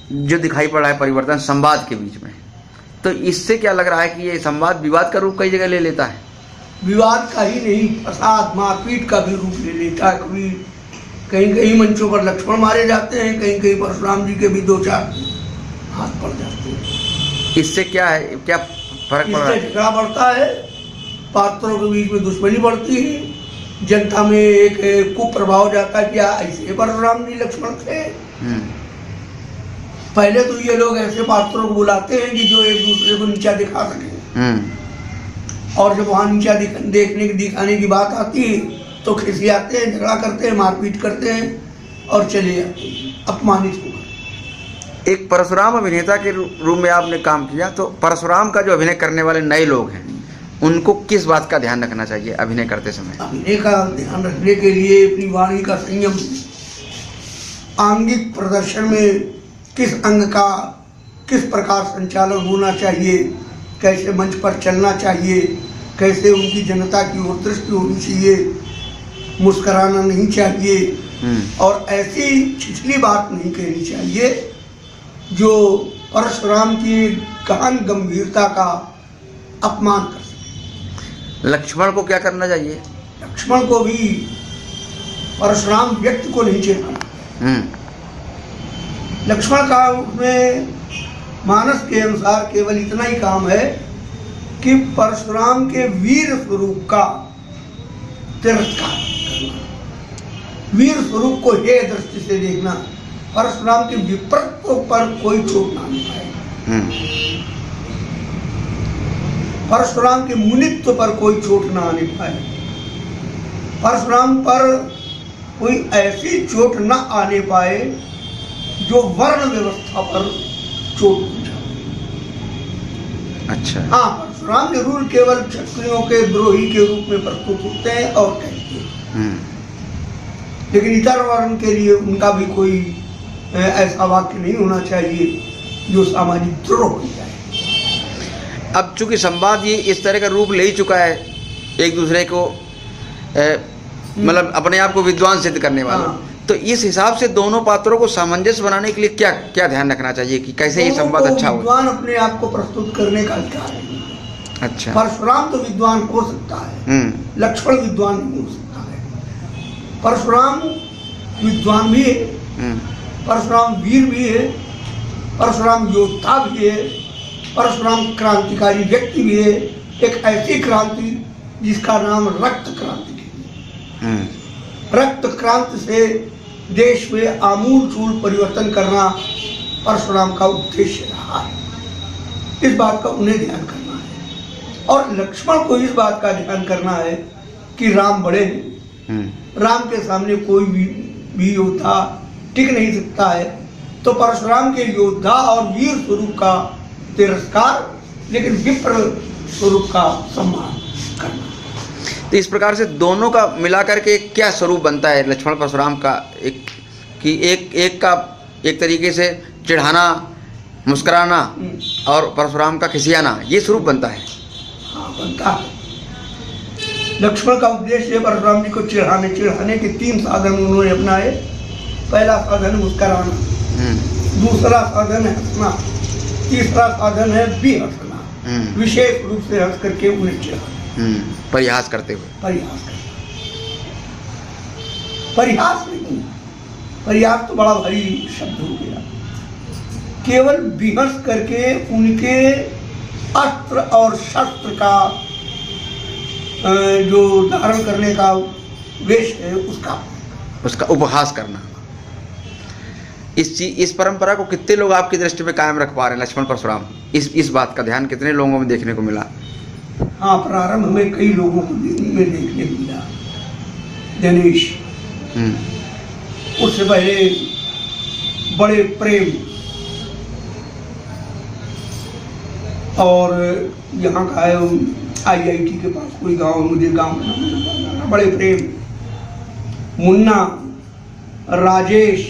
S4: जो दिखाई पड़ा है परिवर्तन संवाद के बीच में, तो इससे क्या लग रहा है कि ये संवाद विवाद का रूप कई जगह ले लेता है?
S1: विवाद का ही नहीं, फसाद मारपीट का भी रूप ले लेता है। कभी कहीं कहीं मंचों पर लक्ष्मण मारे जाते हैं, कहीं कहीं परशुराम जी के भी 2-4 हाथ पड़ जाते हैं।
S4: इससे क्या है, क्या फर्क पड़ रहा है?
S1: झगड़ा बढ़ता है, पात्रों के बीच में दुश्मनी बढ़ती है, जनता में एक कुप्रभाव जाता है कि ऐसे परशुराम जी लक्ष्मण थे। पहले तो ये लोग ऐसे पात्रों को बुलाते हैं कि जो एक दूसरे को नीचा दिखा सके, और जब वहाँ नीचा दिखाने की बात आती है तो खिसियाते हैं, झगड़ा करते हैं, मारपीट करते हैं और चले जाते हैं अपमानित होकर।
S4: एक परशुराम अभिनेता के रूप में आपने काम किया, तो परशुराम का जो अभिनय करने वाले नए लोग हैं उनको किस बात का ध्यान रखना चाहिए अभिनय करते समय?
S1: अभिनय का ध्यान रखने के लिए अपनी वाणी का संयम, आंगिक प्रदर्शन में किस अंग का किस प्रकार संचालन होना चाहिए, कैसे मंच पर चलना चाहिए, कैसे उनकी जनता की ओर दृष्टि होनी चाहिए, मुस्कुराना नहीं चाहिए, और ऐसी छिछली बात नहीं कहनी चाहिए जो परशुराम की गहन गंभीरता का अपमान कर सके।
S4: लक्ष्मण को क्या करना चाहिए?
S1: लक्ष्मण को भी परशुराम व्यक्ति को नहीं चेतना। लक्ष्मण का उसमें मानस के अनुसार केवल इतना ही काम है कि परशुराम के वीर स्वरूप का तिरस्कार करना, वीर स्वरूप को हे दृष्टि से देखना, परशुराम के विप्रत्व पर कोई चोट ना आने पाए, परशुराम के मुनित्व पर कोई चोट ना आने पाए, परशुराम पर कोई ऐसी चोट न आने पाए जो वर्ण व्यवस्था पर चोट पहुंचा।
S4: अच्छा।
S1: हाँ, परशुराम जरूर केवल क्षत्रियों के द्रोही के रूप में प्रस्तुत होते हैं और कहते हैं, लेकिन इतर वर्ण के लिए उनका भी कोई ऐसा वाक्य नहीं होना चाहिए जो सामाजिक द्रोह हो जाए।
S4: अब चूंकि संवाद ये इस तरह का रूप ले ही चुका है, एक दूसरे को मतलब अपने आप को विद्वान सिद्ध करने वाला,
S1: हाँ।
S4: तो इस हिसाब से दोनों पात्रों को सामंजस्य बनाने के लिए क्या क्या ध्यान रखना चाहिए कि कैसे ये संवाद अच्छा हो?
S1: विद्वान अपने आप को प्रस्तुत करने का अधिकार है।
S4: अच्छा।
S1: परशुराम तो विद्वान हो सकता है, लक्ष्मण विद्वान नहीं हो सकता है। परशुराम विद्वान भी है, परशुराम वीर भी है, परशुराम योद्धा भी है, परशुराम क्रांतिकारी व्यक्ति भी है। एक ऐसी क्रांति जिसका नाम रक्त क्रांति है। रक्त क्रांति से देश में आमूल चूल परिवर्तन करना परशुराम का उद्देश्य रहा है। इस बात का उन्हें ध्यान करना है और लक्ष्मण को इस बात का ध्यान करना है कि राम बड़े हैं, राम के सामने कोई भी योद्धा टिक नहीं सकता है। तो परशुराम के योद्धा और वीर स्वरूप का तिरस्कार, लेकिन विप्र स्वरूप का सम्मान करना।
S4: तो इस प्रकार से दोनों का मिलाकर के क्या स्वरूप बनता है लक्ष्मण परशुराम का? एक का एक तरीके से चिढ़ाना, मुस्कुराना और परशुराम का खिसियाना, ये स्वरूप बनता है।
S1: हाँ, बनता है। लक्ष्मण का उद्देश्य परशुराम जी को चिढ़ाने के 3 साधन उन्होंने अपनाए। पहला साधन मुस्कुराना, दूसरा साधन है हंसना, तीसरा साधन है बेहंस करना, विशेष रूप से हंस करके उन्हें चिढ़ाना,
S4: परिहास करते हुए।
S1: परिहास नहीं, परिहास तो बड़ा भारी शब्द हो गया। केवल विहंस करके उनके अस्त्र और शस्त्र का जो धारण करने का वेश है उसका
S4: उपहास करना। इस परंपरा को कितने लोग आपकी दृष्टि में कायम रख पा रहे हैं लक्ष्मण परशुराम? इस बात का ध्यान कितने लोगों में देखने को मिला?
S1: हाँ, प्रारंभ में कई लोगों को में देखने को मिला। गणेश, उससे पहले बड़े प्रेम, और यहाँ का है IIT के पास कोई गांव, मुझे गांव का नाम नहीं पता, बड़े प्रेम, मुन्ना, राजेश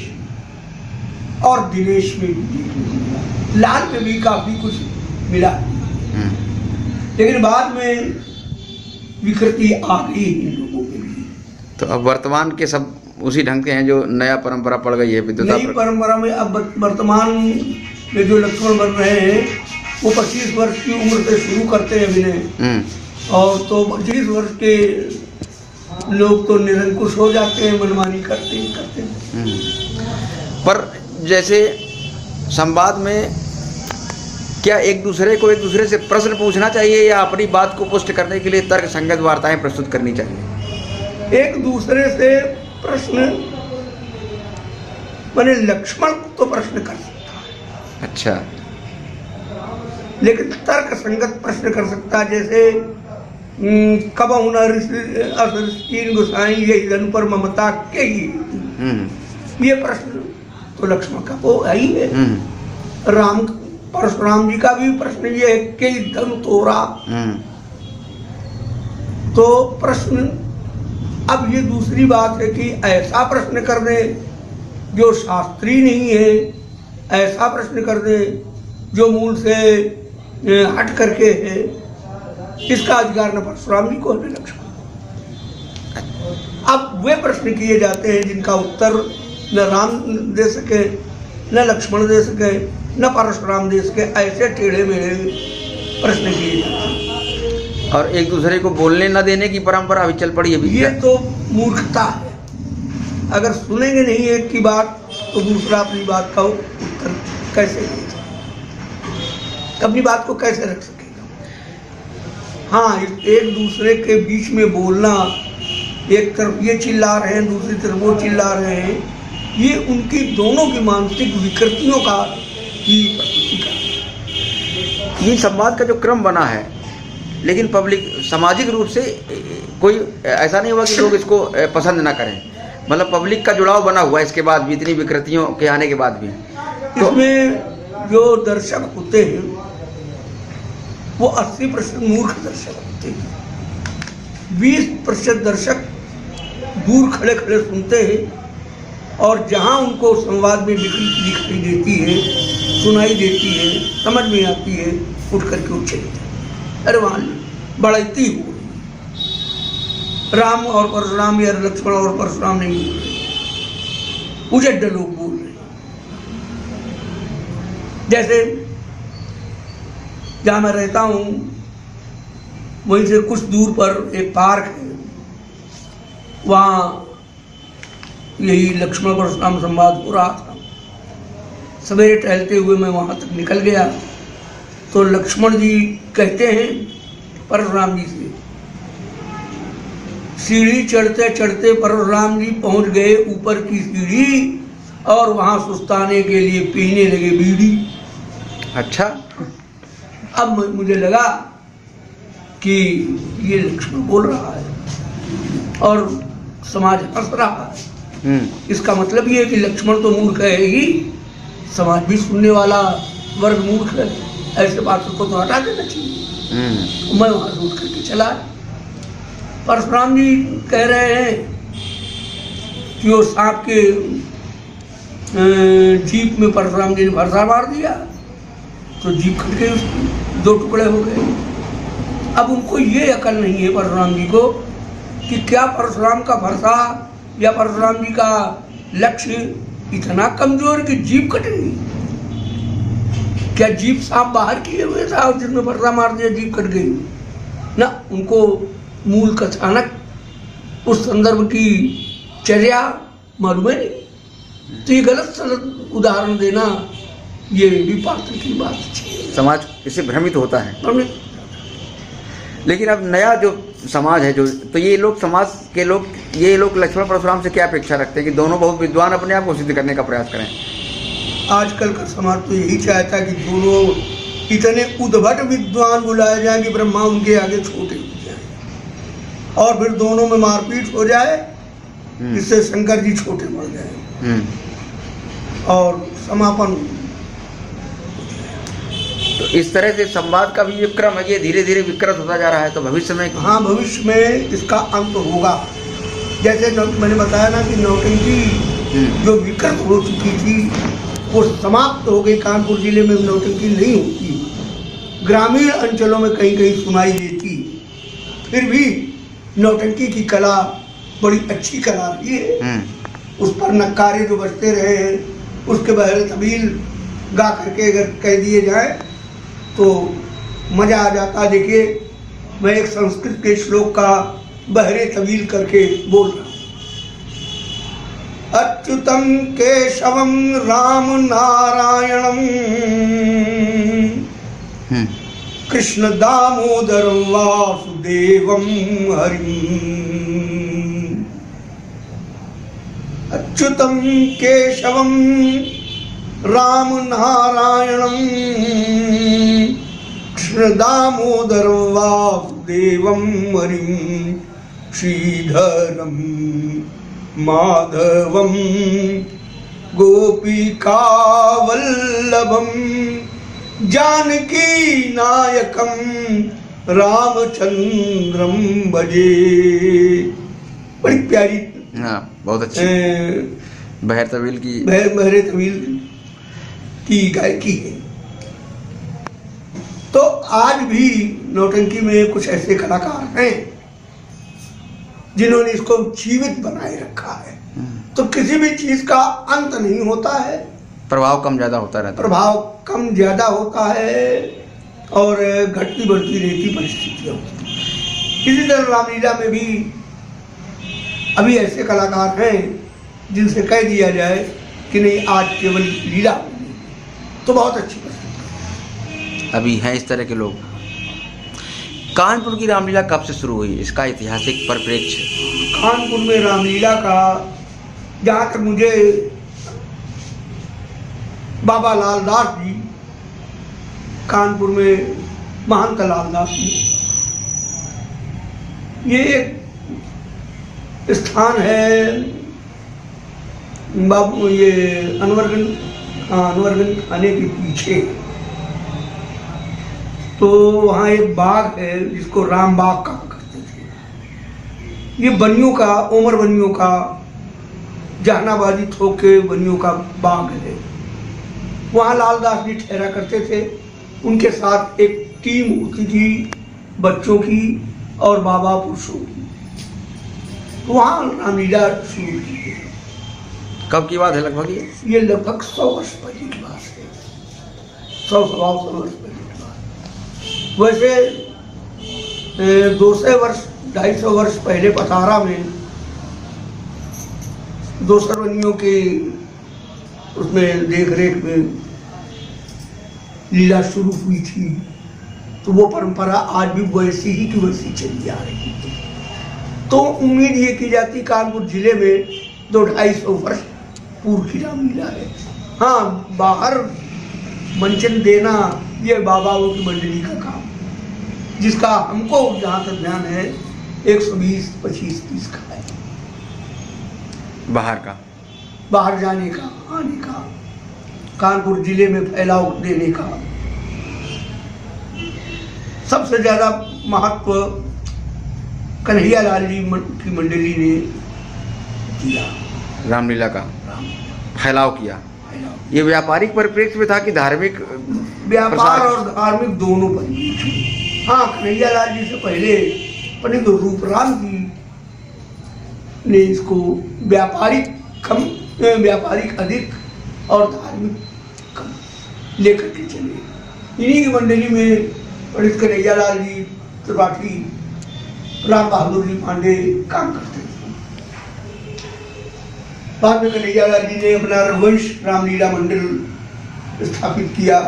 S1: और दिनेश में भी देखने को मिला। लाल में भी काफी कुछ मिला, लेकिन बाद में विकृति आ गई इन लोगों के लिए।
S4: तो अब वर्तमान के सब उसी ढंग के हैं जो नया परंपरा पड़ गई है विद्युत
S1: नई परंपरा में। अब वर्तमान में जो लक्ष्मण बन रहे हैं वो 25 वर्ष की उम्र से शुरू करते हैं अभिनय, और तो 25 वर्ष के लोग तो निरंकुश हो जाते हैं, मनमानी करते हैं।
S4: पर जैसे संवाद में क्या एक दूसरे से प्रश्न पूछना चाहिए या अपनी बात को पुष्ट करने के लिए तर्क संगत वार्ताएं प्रस्तुत करनी चाहिए?
S1: एक दूसरे से प्रश्न, मैंने लक्ष्मण तो प्रश्न कर सकता है,
S4: अच्छा,
S1: लेकिन तर्क संगत प्रश्न कर सकता है। जैसे कब असरीन गुसाई ये धन पर ममता के ही, ये प्रश्न तो लक्ष्मण का वो है ही है। परशुराम जी का भी प्रश्न ये है कि धन तोरा, तो प्रश्न। अब ये दूसरी बात है कि ऐसा प्रश्न कर दे जो शास्त्रीय नहीं है, ऐसा प्रश्न कर दे जो मूल से हट करके है, इसका अधिकार न परशुराम जी को न लक्ष्मण। अब वे प्रश्न किए जाते हैं जिनका उत्तर न राम दे सके, न लक्ष्मण दे सके, न परशुराम दे सके। ऐसे टेढ़े मेढ़े प्रश्न किए जाते हैं
S4: और एक दूसरे को बोलने न देने की परंपरा अभी चल पड़ी है।
S1: ये तो मूर्खता है। अगर सुनेंगे नहीं एक की बात तो दूसरा अपनी बात का उत्तर कैसे देगा, अपनी बात को कैसे रख सकेगा? हाँ, एक दूसरे के बीच में बोलना, एक तरफ ये चिल्ला रहे हैं, दूसरी तरफ वो चिल्ला रहे हैं, ये उनकी दोनों की मानसिक विकृतियों का ही प्रस्तुति करता है।
S4: ये संवाद का जो क्रम बना है, लेकिन पब्लिक सामाजिक रूप से कोई ऐसा नहीं हुआ कि लोग इसको पसंद ना करें। मतलब पब्लिक का जुड़ाव बना हुआ है इसके बाद भी, इतनी विकृतियों के आने के बाद भी। तो
S1: इसमें जो दर्शक होते हैं वो 80% मूर्ख दर्शक होते हैं, 20% दर्शक दूर खड़े खड़े सुनते हैं, और जहाँ उनको संवाद में विकृति दिखाई देती है, सुनाई देती है, समझ में आती है, उठ करके उठ चले जाते। अरे वहाँ बढ़ती हो रही, राम और परशुराम या लक्ष्मण और परशुराम नहीं बोल रहे, उजड्ड लोग बोल रहे। जैसे जहाँ मैं रहता हूँ वहीं से कुछ दूर पर एक पार्क है, वहाँ यही लक्ष्मण परशुराम संवाद हो रहा था। सवेरे टहलते हुए मैं वहाँ तक निकल गया तो लक्ष्मण जी कहते हैं परशुराम जी से, सीढ़ी चढ़ते चढ़ते परशुराम जी पहुँच गए ऊपर की सीढ़ी, और वहाँ सुस्ताने के लिए पीने लगे बीड़ी।
S4: अच्छा,
S1: अब मुझे लगा कि ये लक्ष्मण बोल रहा है और समाज हंस रहा है। इसका मतलब ये है कि लक्ष्मण तो मूर्ख है ही, समाज भी सुनने वाला वर्ग मूर्ख है, ऐसे बातों को तो हटा देना चाहिए। मैं वहाँ से उठ करके चला। परशुराम जी कह रहे हैं कि वो सांप के जीप में परशुराम जी ने भरसा मार दिया तो जीप कट गई, उसकी 2 टुकड़े हो गए। अब उनको ये अकल नहीं है परशुराम जी को कि क्या परशुराम का भरसा या परशुराम जी का लक्ष्य इतना कमजोर कि जीप कट गई। क्या जीप सांप बाहर किए हुए था और जिसमें भरसा मार दिया जीप कट गई ना, उनको मूल कथानक उस संदर्भ की चर्या मालूम है नहीं। तो ये गलत सलत उदाहरण देना ये विपात्र की बात है,
S4: समाज इससे भ्रमित होता है। लेकिन अब नया जो समाज है, जो तो ये लोग समाज के लोग, ये लोग लक्ष्मण परशुराम से क्या अपेक्षा रखते हैं कि दोनों बहुत विद्वान अपने आप को सिद्ध करने का प्रयास करें?
S1: आजकल का समाज तो यही चाहता है कि दोनों इतने उद्भट विद्वान बुलाए जाएं कि ब्रह्मा उनके आगे छोटे हो जाए और फिर दोनों में मारपीट हो जाए, इससे शंकर जी छोटे पड़ जाए और समापन।
S4: तो इस तरह से संवाद का भी विक्रम है, ये धीरे धीरे विकृत होता जा रहा है। तो भविष्य में,
S1: हाँ, भविष्य में इसका अंत होगा। जैसे मैंने बताया ना कि नौटंकी जो विकृत हो चुकी थी वो समाप्त हो गई। कानपुर जिले में नौटंकी नहीं होती, ग्रामीण अंचलों में कहीं कहीं सुनाई देती, फिर भी नौटंकी की कला बड़ी अच्छी कला रही है। उस पर नक्कारे जो बजते रहे हैं उसके बहरे तबील गा करके अगर कह दिए जाए तो मजा आ जाता। देखिए, मैं एक संस्कृत के श्लोक का बहरे तबील करके बोल रहा हूँ। अच्युतम केशवम राम नारायणम कृष्ण दामोदरम वासुदेवम हरिम। अच्युतम केशवम राम नारायणम कृष्ण दामोदरम वासुदेवम हरिम श्रीधरम माधवम गोपिका वल्लभम जानकी नायकम रामचंद्रम भजे। बड़ी प्यारी,
S4: हाँ, बहुत अच्छी बहर तबील की,
S1: बहरे तबील की गायकी है। तो आज भी नौटंकी में कुछ ऐसे कलाकार हैं जिन्होंने इसको जीवित बनाए रखा है। तो किसी भी चीज का अंत नहीं होता है,
S4: प्रभाव कम ज्यादा होता रहता है,
S1: प्रभाव कम ज्यादा होता है और घटती बढ़ती रहती परिस्थितियां होती हैं। इसी तरह रामलीला में भी अभी ऐसे कलाकार हैं जिनसे कह दिया जाए कि नहीं आज केवल लीला होगी तो बहुत अच्छी बात।
S4: अभी हैं इस तरह के लोग। कानपुर की रामलीला कब से शुरू हुई, इसका ऐतिहासिक परिप्रेक्ष्य?
S1: कानपुर में रामलीला का जहाँ तक मुझे बाबा लालदास जी, कानपुर में महंत लालदास जी, ये एक स्थान है बाबू ये अनवरगंज आने के पीछे तो वहाँ एक बाग है जिसको राम बाग कहा करते थे। ये बनियों का, उमर बनियों का, जहानाबादी थोक के बनियों का बाग है। वहाँ लालदास जी ठहरा करते थे। उनके साथ एक टीम होती थी बच्चों की और बाबा पुरुषों की। वहाँ रामलीला शुरू की।
S3: कब की बात है लगभग
S1: ये लगभग 100 वर्ष पहले की बात है। 100 वर्ष पहले की बात। वैसे 200 वर्ष 250 वर्ष पहले पतारा में दो सरवनियों के उसमें देख रेख में लीला शुरू हुई थी। तो वो परंपरा आज भी वैसी ही की वैसी चली आ रही थी। तो उम्मीद ये की जाती कानपुर जिले में 200-250 वर्ष पूर्व की रामलीला है। हाँ, बाहर मंचन देना ये बाबाओं की मंडली का काम, जिसका हमको जहाँ तक ध्यान है 120-25-30 का है। बाहर जाने का, आने का, कानपुर जिले में फैलाव देने का सबसे ज्यादा महत्व कन्हैया लाल जी की मंडली ने किया।
S3: रामलीला का फैलाव किया। ये व्यापारिक परिप्रेक्ष्य में था कि धार्मिक?
S1: व्यापार और धार्मिक दोनों परिप्रेक्ष्य। हाँ, कन्हैया लाल जी से पहले पंडित रूपराम जी ने इसको व्यापारिक अधिक और धार्मिक कम लेकर के चले। इन्हीं की मंडली में पंडित कन्हैया लाल जी त्रिपाठी, राम बहादुर जी पांडे काम करते थे। बाद में कन्हैया लाल जी ने अपना रघुवंश रामलीला मंडल स्थापित किया।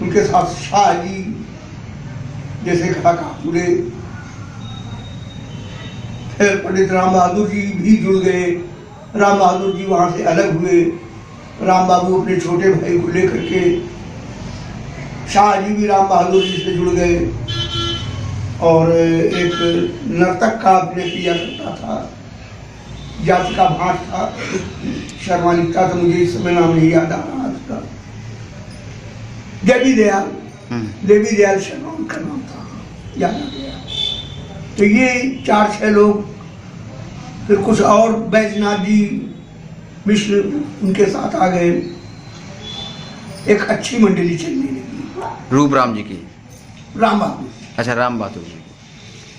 S1: उनके साथ शाह जी जैसे कलाकार जुड़े। फिर पंडित राम बहादुर जी भी जुड़ गए। राम बहादुर जी वहाँ से अलग हुए। राम बाबू अपने छोटे भाई को लेकर के, शाह जी भी राम बहादुर जी से जुड़ गए। और एक नर्तक का अभिनय किया करता था, जाति का भाट था, शर्मा लिखता था, मुझे इस समय नाम नहीं याद आ रहा उसका। देवी दयाल शर्मा उनका नाम था, याद आ गया। तो ये 4-6 लोग, फिर कुछ और बैजनाथ जी मिश्र उनके साथ आ गए। एक अच्छी मंडली चलने लगी।
S3: रूपराम जी की?
S1: राम बहादुर।
S3: अच्छा, राम बहादुर जी।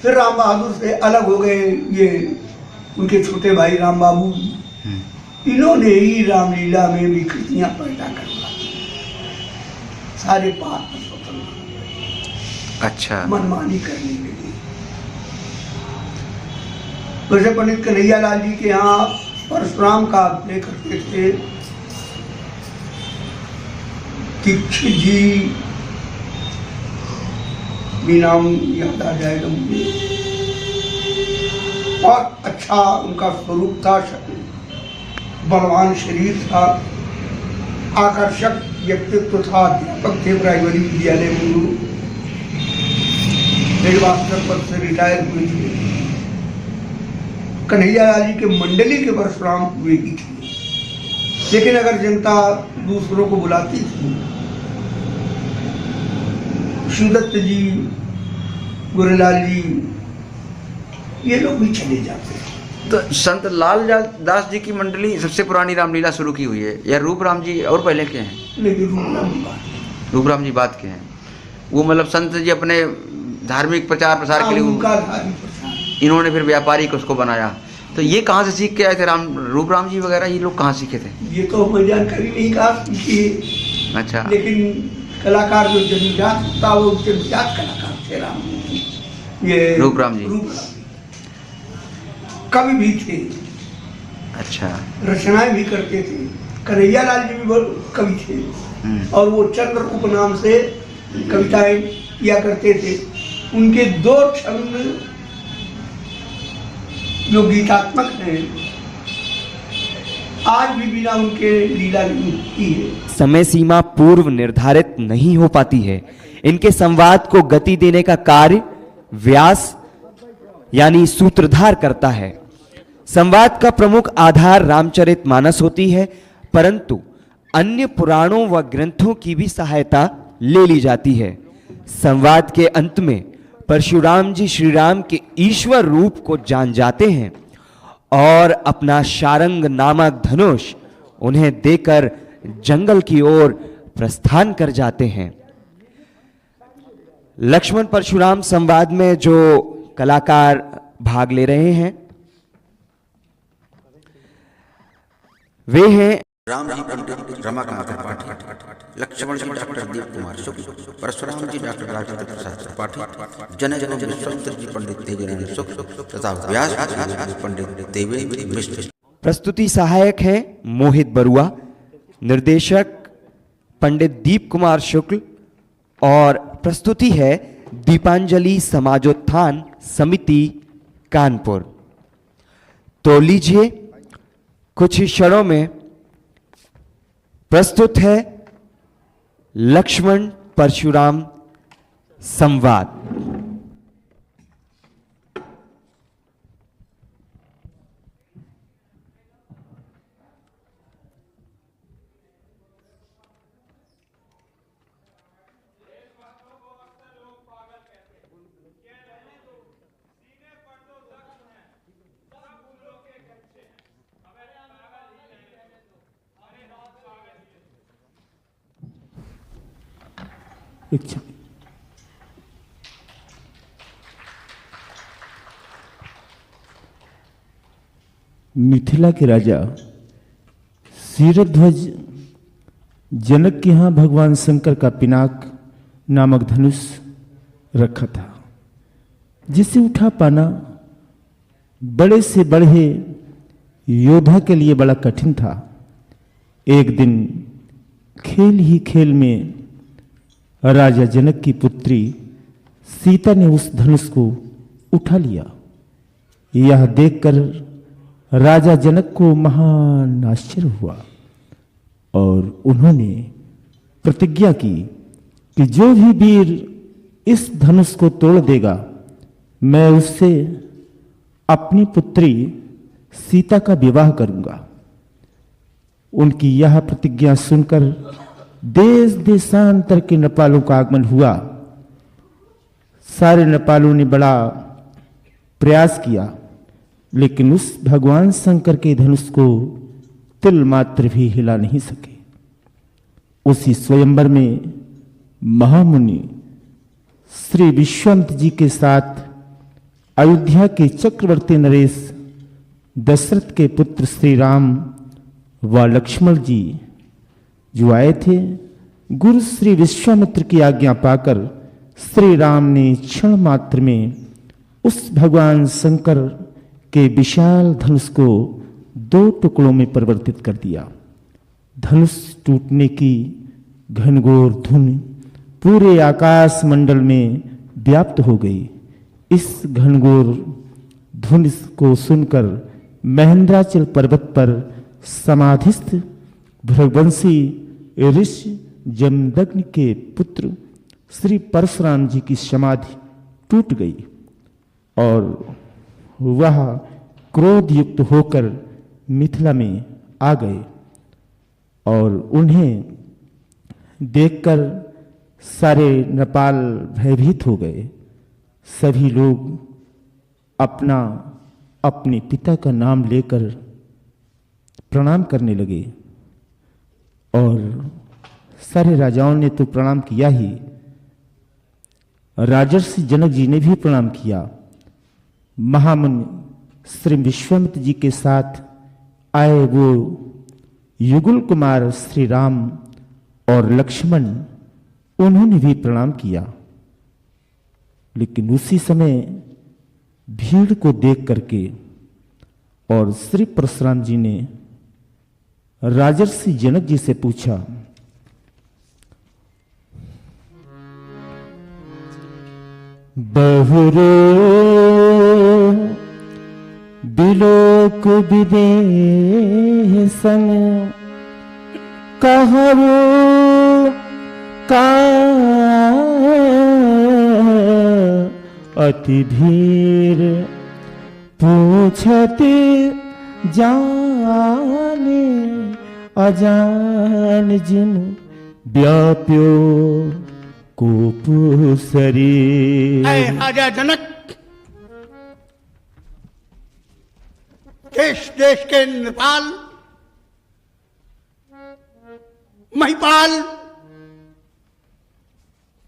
S1: फिर राम बहादुर से अलग हो गए ये उनके छोटे भाई राम बाबू। इन्होंने ही रामलीला में विकृतियां पैदा करवा दी। सारे पाप पर स्वतंत्र,
S3: अच्छा,
S1: मनमानी करने लगी। वैसे पंडित कन्हैया लाल जी के यहाँ परशुराम का अभिनय करते थे। दीक्षित जी भी नाम याद आ जाएगा मुझे। बहुत अच्छा उनका स्वरूप था, बलवान शरीर था, आकर्षक व्यक्तित्व था। अध्यापक थे प्राइमरी विद्यालय में, गुरु हेडमास्टर पद से रिटायर हुए थे। कन्हैया लाल जी के मंडली के परशुराम हुए ही थे। लेकिन अगर जनता दूसरों को बुलाती थी, शिवदत्त जी, गुरुलाल जी, ये लोग भी चले जाते हैं।
S3: तो संत लाल दास जी की मंडली सबसे पुरानी रामलीला शुरू की हुई है, या रूपराम जी और पहले के हैं?
S1: लेकिन
S3: रूपराम जी बात के हैं। वो मतलब संत जी अपने धार्मिक प्रचार प्रसार के लिए
S1: उनका धार्मिक प्रचार,
S3: इन्होंने फिर व्यापारिक उसको बनाया। तो ये कहाँ से सीख के आए थे? रूपराम जी वगैरह ये लोग कहाँ सीखे थे?
S1: ये तो हमें जानकारी नहीं कहा।
S3: अच्छा,
S1: लेकिन कलाकार जो जन्मजात था वो जन्मजात कलाकार थे। राम ये
S3: रूपराम जी
S1: कवि भी थे।
S3: अच्छा,
S1: रचनाएं भी करते थे। कन्हैया लाल जी भी कवि थे और वो चंद्र उपनाम से कविताएं किया करते थे। उनके 2 छंद जो गीतात्मक हैं, आज भी बिना उनके लीला नहीं होती है।
S5: समय सीमा पूर्व निर्धारित नहीं हो पाती है। इनके संवाद को गति देने का कार्य व्यास यानी सूत्रधार करता है। संवाद का प्रमुख आधार रामचरितमानस होती है, परंतु अन्य पुराणों व ग्रंथों की भी सहायता ले ली जाती है। संवाद के अंत में परशुराम जी श्री राम के ईश्वर रूप को जान जाते हैं और अपना शारंग नामक धनुष उन्हें देकर जंगल की ओर प्रस्थान कर जाते हैं। लक्ष्मण परशुराम संवाद में जो कलाकार भाग ले रहे हैं वे हैं
S4: राम जी पंडित रमाकांत त्रिपाठी, लक्ष्मण जी डॉक्टर दीप कुमार शुक्ल, परशुराम जी डॉक्टर राजेंद्र प्रसाद त्रिपाठी, जनक विश्वमित्र जी पंडित तेजनारायण शुक्ल तथा व्यास जी पंडित देवेंद्र मिश्र।
S5: प्रस्तुति सहायक है मोहित बरुआ, निर्देशक पंडित दीप कुमार शुक्ल और प्रस्तुति है दीपांजलि समाजोत्थान समिति कानपुर। तो लीजिए कुछ ही क्षणों में प्रस्तुत है लक्ष्मण परशुराम संवाद।
S6: इच्छा मिथिला के राजा शीरध्वज जनक के यहाँ भगवान शंकर का पिनाक नामक धनुष रखा था, जिसे उठा पाना बड़े से बड़े योद्धा के लिए बड़ा कठिन था। एक दिन खेल ही खेल में राजा जनक की पुत्री सीता ने उस धनुष को उठा लिया। यह देखकर राजा जनक को महान आश्चर्य हुआ और उन्होंने प्रतिज्ञा की कि जो भी वीर इस धनुष को तोड़ देगा, मैं उससे अपनी पुत्री सीता का विवाह करूंगा। उनकी यह प्रतिज्ञा सुनकर देश देशांतर के नेपालों का आगमन हुआ। सारे नेपालों ने बड़ा प्रयास किया, लेकिन उस भगवान शंकर के धनुष को तिल मात्र भी हिला नहीं सके। उसी स्वयंवर में महामुनि श्री विश्वामित्र जी के साथ अयोध्या के चक्रवर्ती नरेश, दशरथ के पुत्र श्री राम व लक्ष्मण जी जो आए थे, गुरु श्री विश्वामित्र की आज्ञा पाकर श्री राम ने क्षण मात्र में उस भगवान शंकर के विशाल धनुष को 2 टुकड़ों में परिवर्तित कर दिया। धनुष टूटने की घनघोर धुन पूरे आकाश मंडल में व्याप्त हो गई। इस घनघोर धुन को सुनकर महेंद्राचल पर्वत पर समाधिस्थ भृगवंशी ऋषि जमदग्नि के पुत्र श्री परशुराम जी की समाधि टूट गई और वह क्रोध युक्त होकर मिथिला में आ गए और उन्हें देखकर सारे नेपाल भयभीत हो गए। सभी लोग अपना अपने पिता का नाम लेकर प्रणाम करने लगे और सारे राजाओं ने तो प्रणाम किया ही, राजर्षि जनक जी ने भी प्रणाम किया। महामुनि श्री विश्वामित्र जी के साथ आए वो युगल कुमार श्री राम और लक्ष्मण, उन्होंने भी प्रणाम किया। लेकिन उसी समय भीड़ को देख करके और श्री परशुराम जी ने राजर्षि जनक जी से पूछा, बहुरो बिलोक विदेशन कहरो का अति धीर पूछते जाने अजान जिन व्याप्यो कोप शरीर।
S1: ऐ राजा जनक, देश देश के नृपाल, महिपाल,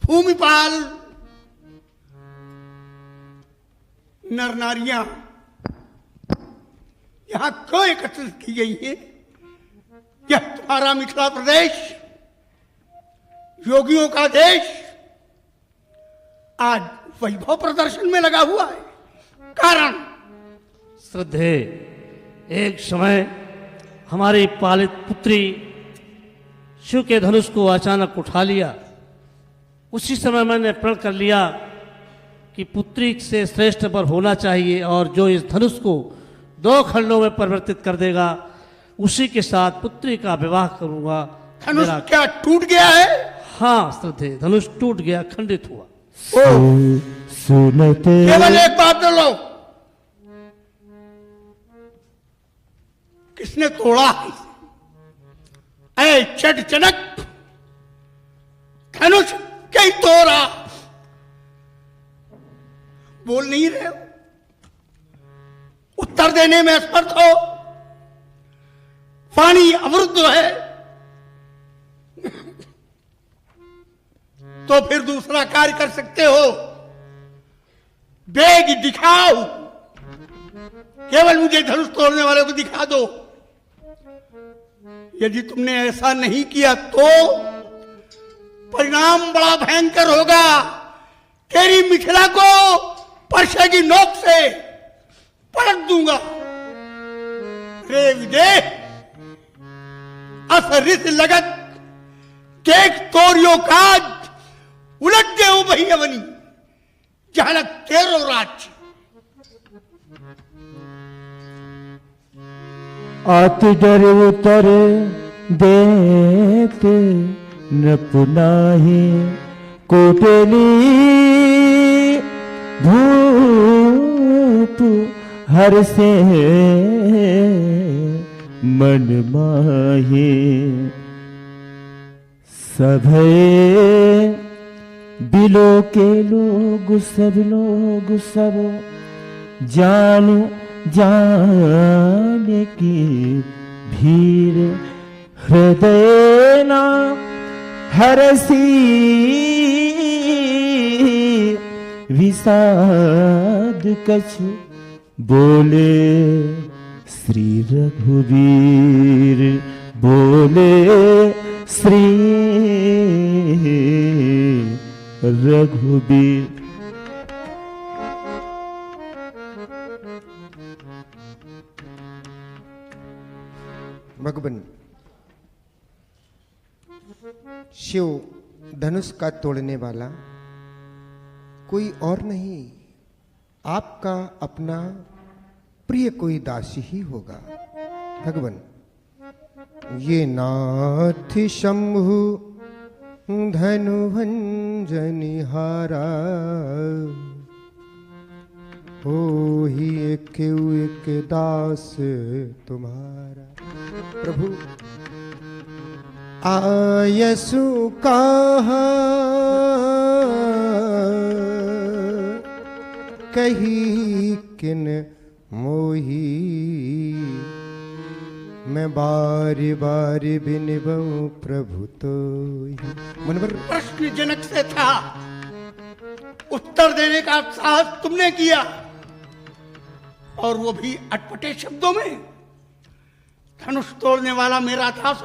S1: भूमिपाल, नर नारियां यहां क्यों एकत्रित की गई है? यह तुम्हारा मिथिला प्रदेश, योगियों का देश, आज वैभव प्रदर्शन में लगा हुआ है। कारण
S7: श्रद्धे, एक समय हमारी पालित पुत्री शिव के धनुष को अचानक उठा लिया। उसी समय मैंने प्रण कर लिया कि पुत्री से श्रेष्ठ पर होना चाहिए, और जो इस धनुष को 2 खंडों में परिवर्तित कर देगा उसी के साथ पुत्री का विवाह करूंगा।
S1: धनुष क्या टूट गया है?
S7: हाँ श्रद्धे, धनुष टूट गया, खंडित हुआ।
S6: सुनते
S1: केवल एक बात बोलो, किसने तोड़ा है इसे? ऐ चट चनक, धनुष कहीं तोड़ा? बोल नहीं रहे हो, उत्तर देने में असमर्थ हो, पानी अवरुद्ध है, तो फिर दूसरा कार्य कर सकते हो, बेग दिखाओ, केवल मुझे धनुष तोड़ने वाले को दिखा दो। यदि तुमने ऐसा नहीं किया तो परिणाम बड़ा भयंकर होगा। तेरी मिथिला को परसे की नोक से पलट दूंगा। रे विदेह, असरिस लगत देख तोरियो काज, उलट दे भैया बनी जहां तेरो राज।
S6: आत डर उतर देते न पुनाही, कोटली धूप हर से मन माही। सभे बिलो के लोग सब जान जाने की भीड़, हृदय ना हरसी विषाद कछु, बोले श्री रघुवीर, बोले श्री रघुवीर।
S2: भगवान शिव धनुष का तोड़ने वाला कोई और नहीं, आपका अपना प्रिय कोई दासी ही होगा। भगवान, ये नाथ शंभु धनु भंजनिहारा, हो ही एक दास तुम्हारा। प्रभु आयसु कहा कही किन मोही, मैं बारी बारी बिनिबऊं प्रभु तो। मुनवर,
S1: प्रश्न जनक से था, उत्तर देने का साहस तुमने किया, और वो भी अटपटे शब्दों में। धनुष तोड़ने वाला मेरा दास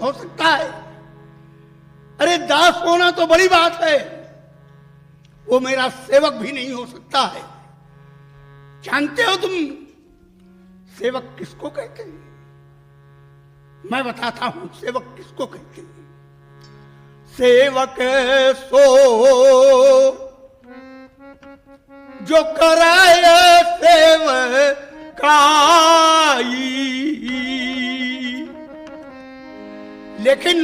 S1: हो सकता है? अरे दास होना तो बड़ी बात है, वो मेरा सेवक भी नहीं हो सकता है। जानते हो तुम सेवक किसको कहते हैं? मैं बताता हूं सेवक किसको कहते हैं। सेवक सो जो कराए सेवकाई, लेकिन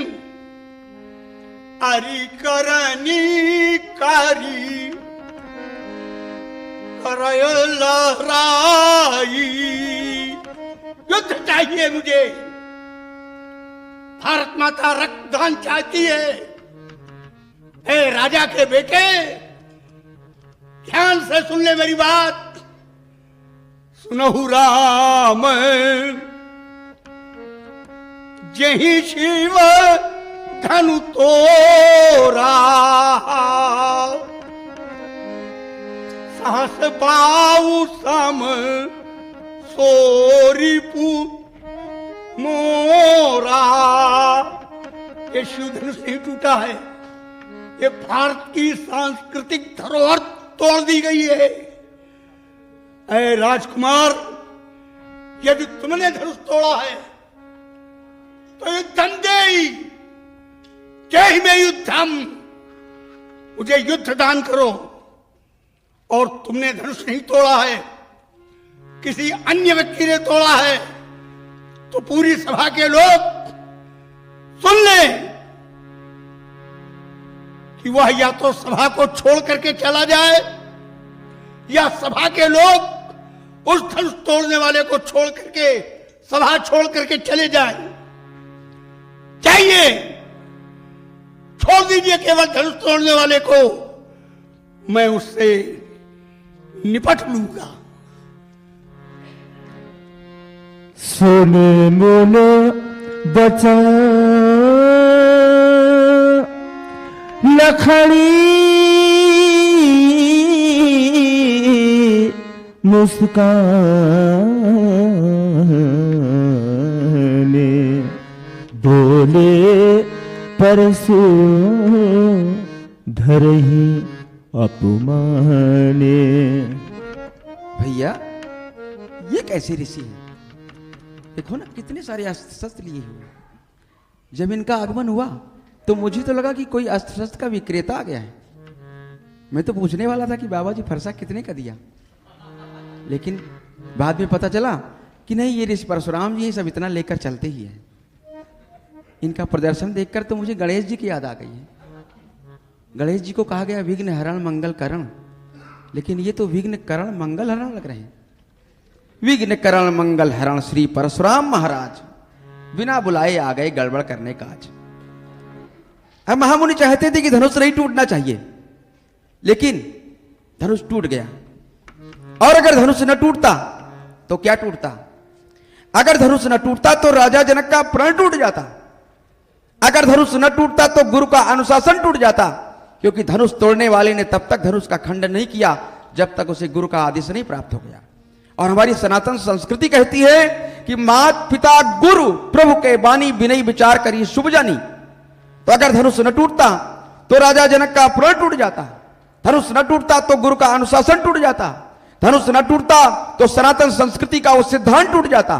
S1: अरि करनी कारी करय लहराई। युद्ध चाहिए मुझे। भारत माता रक्तदान चाहती है। हे राजा के बेटे, ध्यान से सुन ले मेरी बात। सुनहु राम जही शिव धनु तोरा, सहस बाऊ सम सोरीपू मोरा। ये शिवधनुष नहीं टूटा है, ये भारत की सांस्कृतिक धरोहर तोड़ दी गई है। ऐ राजकुमार, यदि तुमने धनुष तोड़ा है तो युद्धम देई, जय में युद्धम, मुझे युद्ध दान करो। और तुमने धनुष नहीं तोड़ा है, किसी अन्य व्यक्ति ने तोड़ा है, तो पूरी सभा के लोग सुन लें कि वह या तो सभा को छोड़ करके चला जाए, या सभा के लोग उस धनुष तोड़ने वाले को छोड़ करके, सभा छोड़ करके चले जाएं। चाहिए छोड़ दीजिए केवल धनुष तोड़ने वाले को, मैं उससे निपट लूंगा।
S6: सुन मुन बचा लखड़ी मुस्काने, बोले परसु धरही अपमाने।
S3: भैया ये कैसे ऋषि है? देखो ना कितने सारे अस्त्र शस्त्र लिए हुए। जब इनका आगमन हुआ तो मुझे तो लगा कि कोई अस्त्र शस्त्र का विक्रेता आ गया है। मैं तो पूछने वाला था कि बाबा जी फरसा कितने का दिया, लेकिन बाद में पता चला कि नहीं, ये ऋषि परशुराम जी सब इतना लेकर चलते ही है। इनका प्रदर्शन देखकर तो मुझे गणेश जी की याद आ गई है। गणेश जी को कहा गया विघ्न हरण मंगल करण, लेकिन ये तो विघ्न करण मंगल हरण लग रहे हैं। विघ्न करण मंगल हरण श्री परशुराम महाराज बिना बुलाए आ गए गड़बड़ करने का आज। अब महामुनि चाहते थे कि धनुष नहीं टूटना चाहिए, लेकिन धनुष टूट गया। और अगर धनुष न टूटता तो क्या टूटता? अगर धनुष न टूटता तो राजा जनक का प्रण टूट जाता। अगर धनुष न टूटता तो गुरु का अनुशासन टूट जाता, क्योंकि धनुष तोड़ने वाले ने तब तक धनुष का खंडन नहीं किया जब तक उसे गुरु का आदेश नहीं प्राप्त हो गया। और हमारी सनातन संस्कृति कहती है कि मात पिता गुरु प्रभु के बानी विनय विचार करिए शुभ जानी। तो अगर धनुष न टूटता तो राजा जनक का प्रण टूट जाता, धनुष न टूटता तो गुरु का अनुशासन टूट जाता, धनुष न टूटता तो सनातन संस्कृति का वो सिद्धांत टूट जाता।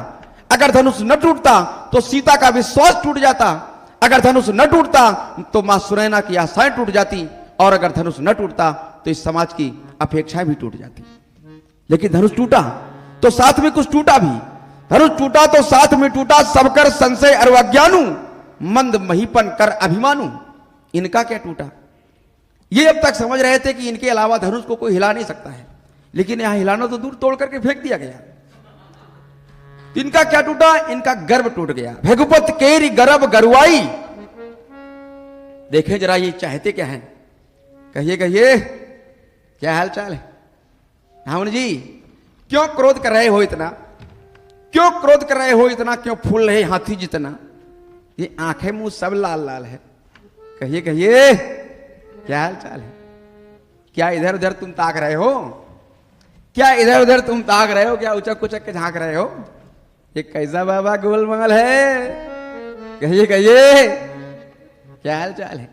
S3: अगर धनुष न टूटता तो सीता का विश्वास टूट जाता। अगर धनुष न टूटता तो मां सुनैना की आशाएं टूट जाती। और अगर धनुष न टूटता तो इस समाज की अपेक्षाएं भी टूट जाती। लेकिन धनुष टूटा तो साथ में कुछ टूटा भी। धनुष टूटा तो साथ में टूटा सब कर संशय और अज्ञानू, मंद महीपन कर अभिमानू। इनका क्या टूटा? ये अब तक समझ रहे थे कि इनके अलावा धनुष को कोई हिला नहीं सकता है, लेकिन यहां हिलाना तो दूर, तोड़ करके फेंक दिया गया। इनका क्या टूटा? इनका गर्व टूट गया। भगुपत केरी गर्भ गरुआई। देखें जरा ये चाहते क्या हैं? कहिए कहिए, क्या हाल चाल है? हामुन जी, क्यों क्रोध कर रहे हो इतना? क्यों क्रोध कर रहे हो इतना? क्यों फूल रहे हाथी जितना? ये आंखें मुंह सब लाल लाल है। कहिए कहिए, क्या हाल चाल है? क्या इधर उधर तुम ताक रहे हो? क्या इधर उधर तुम ताक रहे हो? क्या उचक उचक के झांक रहे हो? ये कैसा बाबा गोलमाल है? कहिए कहिए, क्या हाल चाल है?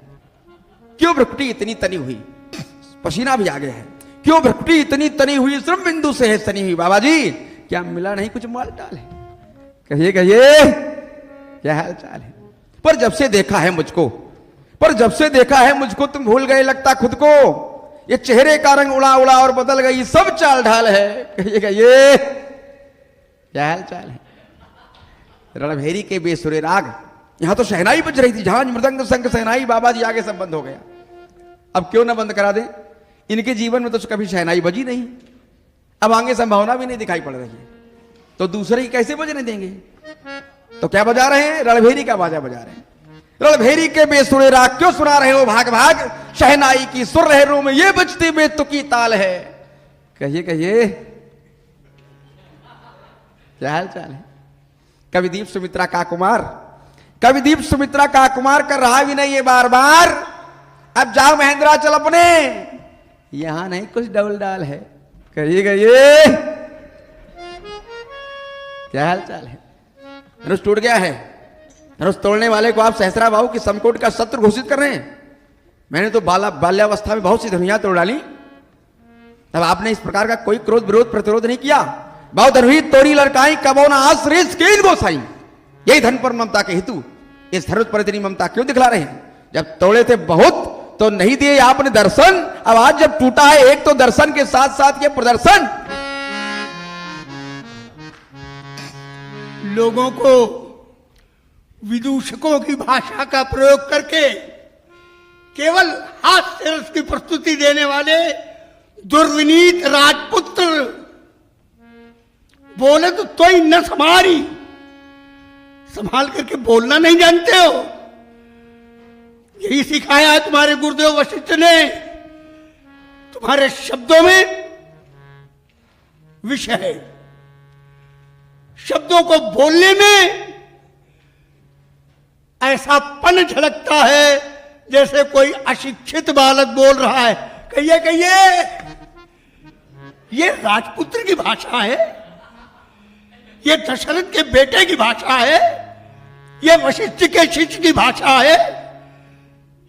S3: क्यों भ्रुकुटी इतनी तनी हुई? पसीना भी आ गया है। क्यों भ्रुकुटी इतनी तनी हुई? श्रम बिंदु से है तनी हुई। बाबा जी क्या मिला नहीं? कुछ माल टाल है? कहिए कहिए, क्या हाल चाल है? पर जब से देखा है मुझको, पर जब से देखा है मुझको, तुम भूल गए लगता खुद को। ये चेहरे का रंग उड़ा उड़ा और बदल गई, सब चाल ढाल है। कहिए कहिए, क्या हाल चाल है? रणभेरी के बेसुरे राग, यहां तो शहनाई बज रही थी, झांझ मृदंग शंख शहनाई। बाबा जी आगे सब बंद हो गया। अब क्यों ना बंद करा दें? इनके जीवन में तो कभी शहनाई बजी नहीं, अब आगे संभावना भी नहीं दिखाई पड़ रही है।
S4: तो दूसरे की कैसे बजने देंगे? तो क्या बजा रहे हैं? रणभेरी का बाजा बजा रहे हैं। रणभेरी के बेसुरे राग क्यों सुना रहे हो भाग भाग, शहनाई की सुर लहरों में ये बजती बेतुकी ताल है। कहिए कहिए क्या हाल चाल है? कविदीप सुमित्रा का कुमार, कविदीप सुमित्रा का कुमार कर रहा भी नहीं है बार बार। अब जाओ महेंद्राचल अपने, यहां नहीं कुछ डबल डाल है। कहिए कहिए क्या हाल चाल है? धनुष टूट गया है। धनुष तोड़ने वाले को आप सहस्रा बाहु की समकोट का शत्रु घोषित कर रहे हैं। मैंने तो बाल्यावस्था में बहुत सी धनुइयां तोड़ डाली, तब आपने इस प्रकार का कोई क्रोध विरोध प्रतिरोध नहीं किया। बाहु धनुई तोड़ी लड़काई कबो ना आश्रित कील गोसाई। यही धन पर ममता के हेतु इस धनुष पर इतनी ममता क्यों दिखला रहे हैं? जब तोड़े थे बहुत तो नहीं दिए आपने दर्शन, अब आज जब टूटा है एक तो दर्शन के साथ साथ ये प्रदर्शन।
S1: लोगों को विदूषकों की भाषा का प्रयोग करके केवल हास्य रस की प्रस्तुति देने वाले दुर्विनीत राजपुत्र बोले तो ही न संभाली, संभाल करके बोलना नहीं जानते हो। यही सिखाया है तुम्हारे गुरुदेव वशिष्ठ ने। तुम्हारे शब्दों में विषय है, शब्दों को बोलने में ऐसा पन झलकता है जैसे कोई अशिक्षित बालक बोल रहा है। कहिए कहिए ये राजपुत्र की भाषा है, ये दशरथ के बेटे की भाषा है, ये वशिष्ठ के शिष्य की भाषा है,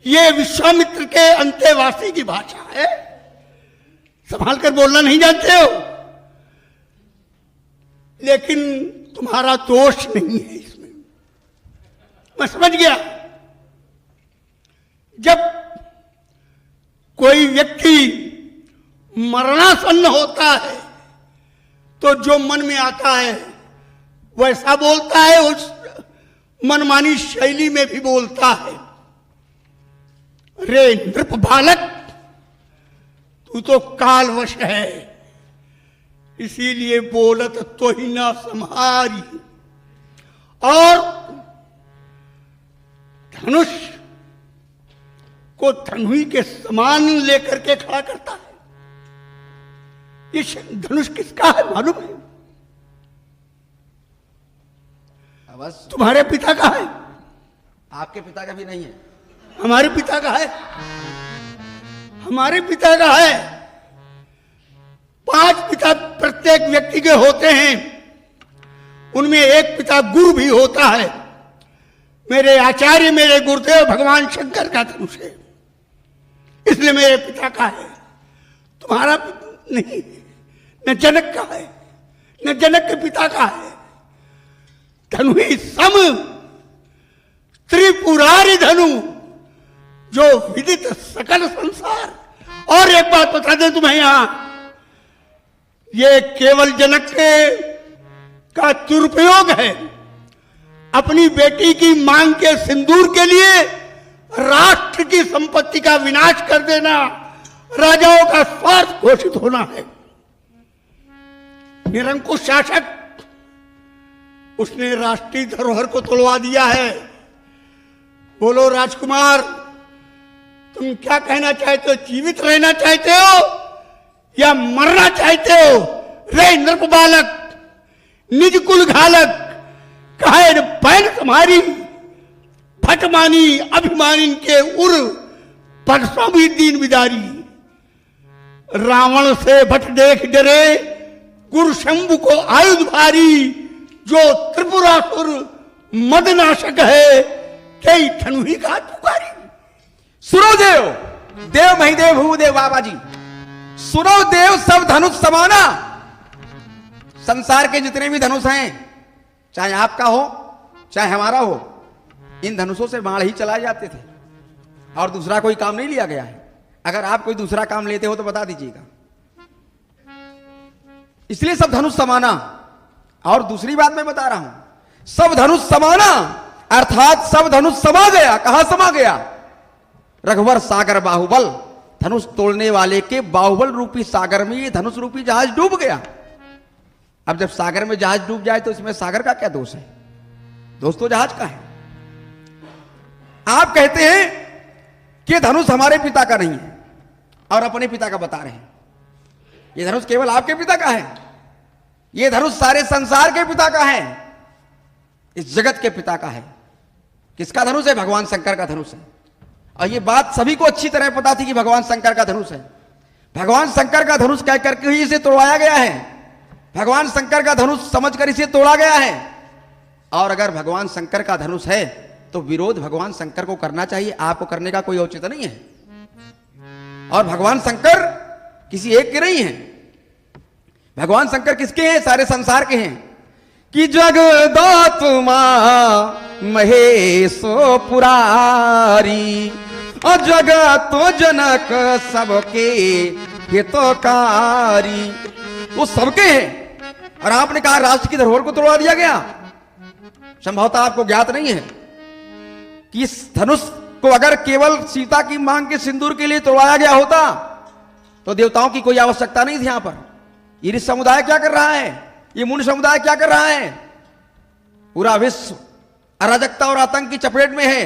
S1: ये विश्वामित्र के अंतेवासी की भाषा है। संभाल कर बोलना नहीं जानते हो, लेकिन तुम्हारा दोष नहीं है इसमें, मैं समझ गया। जब कोई व्यक्ति मरणासन्न होता है तो जो मन में आता है वैसा बोलता है, उस मनमानी शैली में भी बोलता है। रे नृप बालक, तू तो कालवश है, इसीलिए बोलत तो ही ना संहारी। और धनुष को धनुई के समान लेकर के खड़ा करता है। ये धनुष किसका है मालूम है?
S4: बस
S1: तुम्हारे पिता का है,
S4: आपके पिता का भी नहीं है।
S1: हमारे पिता का है, हमारे पिता का है। 5 पिता प्रत्येक व्यक्ति के होते हैं, उनमें एक पिता गुरु भी होता है। मेरे आचार्य मेरे गुरुदेव भगवान शंकर का धनुष है, इसलिए मेरे पिता का है, तुम्हारा नहीं। न जनक का है, न जनक के पिता का है। धनुहि सम त्रिपुरारी धनु, जो विदित सकल संसार। और एक बात बता दें तुम्हें, यहां ये केवल जनक का दुरुपयोग है। अपनी बेटी की मांग के सिंदूर के लिए राष्ट्र की संपत्ति का विनाश कर देना राजाओं का स्वार्थ घोषित होना है। निरंकुश शासक, उसने राष्ट्रीय धरोहर को तोड़वा दिया है। बोलो राजकुमार, तुम क्या कहना चाहते हो? जीवित रहना चाहते हो या मरना चाहते हो? रे नृप बालक, निज कुल घालक, कहे न पैन तुम्हारी, फटमानी अभिमानी के उर परसों भी दीन बिदारी। रावण से भट देख डरे, गुरु शंभु को आयुध भारी, जो त्रिपुरासुर मदनाशक है, कई धनुहि का पुकारी।
S4: सुरोदेव, देव महिदेव भूदेव बाबा जी, सुरोदेव सब धनुष समाना। संसार के जितने भी धनुष हैं, चाहे आपका हो चाहे हमारा हो, इन धनुषों से बाण ही चलाए जाते थे और दूसरा कोई काम नहीं लिया गया है। अगर आप कोई दूसरा काम लेते हो तो बता दीजिएगा। इसलिए सब धनुष समाना। और दूसरी बात मैं बता रहा हूं, सब धनुष समाना अर्थात सब धनुष समा गया। कहां समा गया? रघुवर सागर बाहुबल, धनुष तोड़ने वाले के बाहुबल रूपी सागर में ये धनुष रूपी जहाज डूब गया। अब जब सागर में जहाज डूब जाए तो इसमें सागर का क्या दोष है? दोष तो जहाज का है। आप कहते हैं कि धनुष हमारे पिता का नहीं है और अपने पिता का बता रहे हैं। ये धनुष केवल आपके पिता का है, ये धनुष सारे संसार के पिता का है, इस जगत के पिता का है। किसका धनुष है? भगवान शंकर का धनुष है। और ये बात सभी को अच्छी तरह पता थी कि भगवान शंकर का धनुष है। भगवान शंकर का धनुष कह करके ही इसे तोड़वाया गया है। भगवान शंकर का धनुष समझकर इसे तोड़ा गया है। और अगर भगवान शंकर का धनुष है तो विरोध भगवान शंकर को करना चाहिए, आपको करने का कोई औचित्य नहीं है। और भगवान शंकर किसी एक के नहीं है। भगवान शंकर किसके हैं? सारे संसार के हैं। कि जगदात्मा महेशो पुरारी और जगत जनक सबके हितकारी, वो सबके हैं। और आपने कहा राष्ट्र की धरोहर को तोड़वा दिया गया। संभवतः आपको ज्ञात नहीं है कि इस धनुष को अगर केवल सीता की मांग के सिंदूर के लिए तोड़वाया गया होता तो देवताओं की कोई आवश्यकता नहीं थी। यहां पर ये ऋषि समुदाय क्या कर रहा है? ये मुनि समुदाय क्या कर रहा है? पूरा विश्व अराजकता और आतंक की चपेट में है।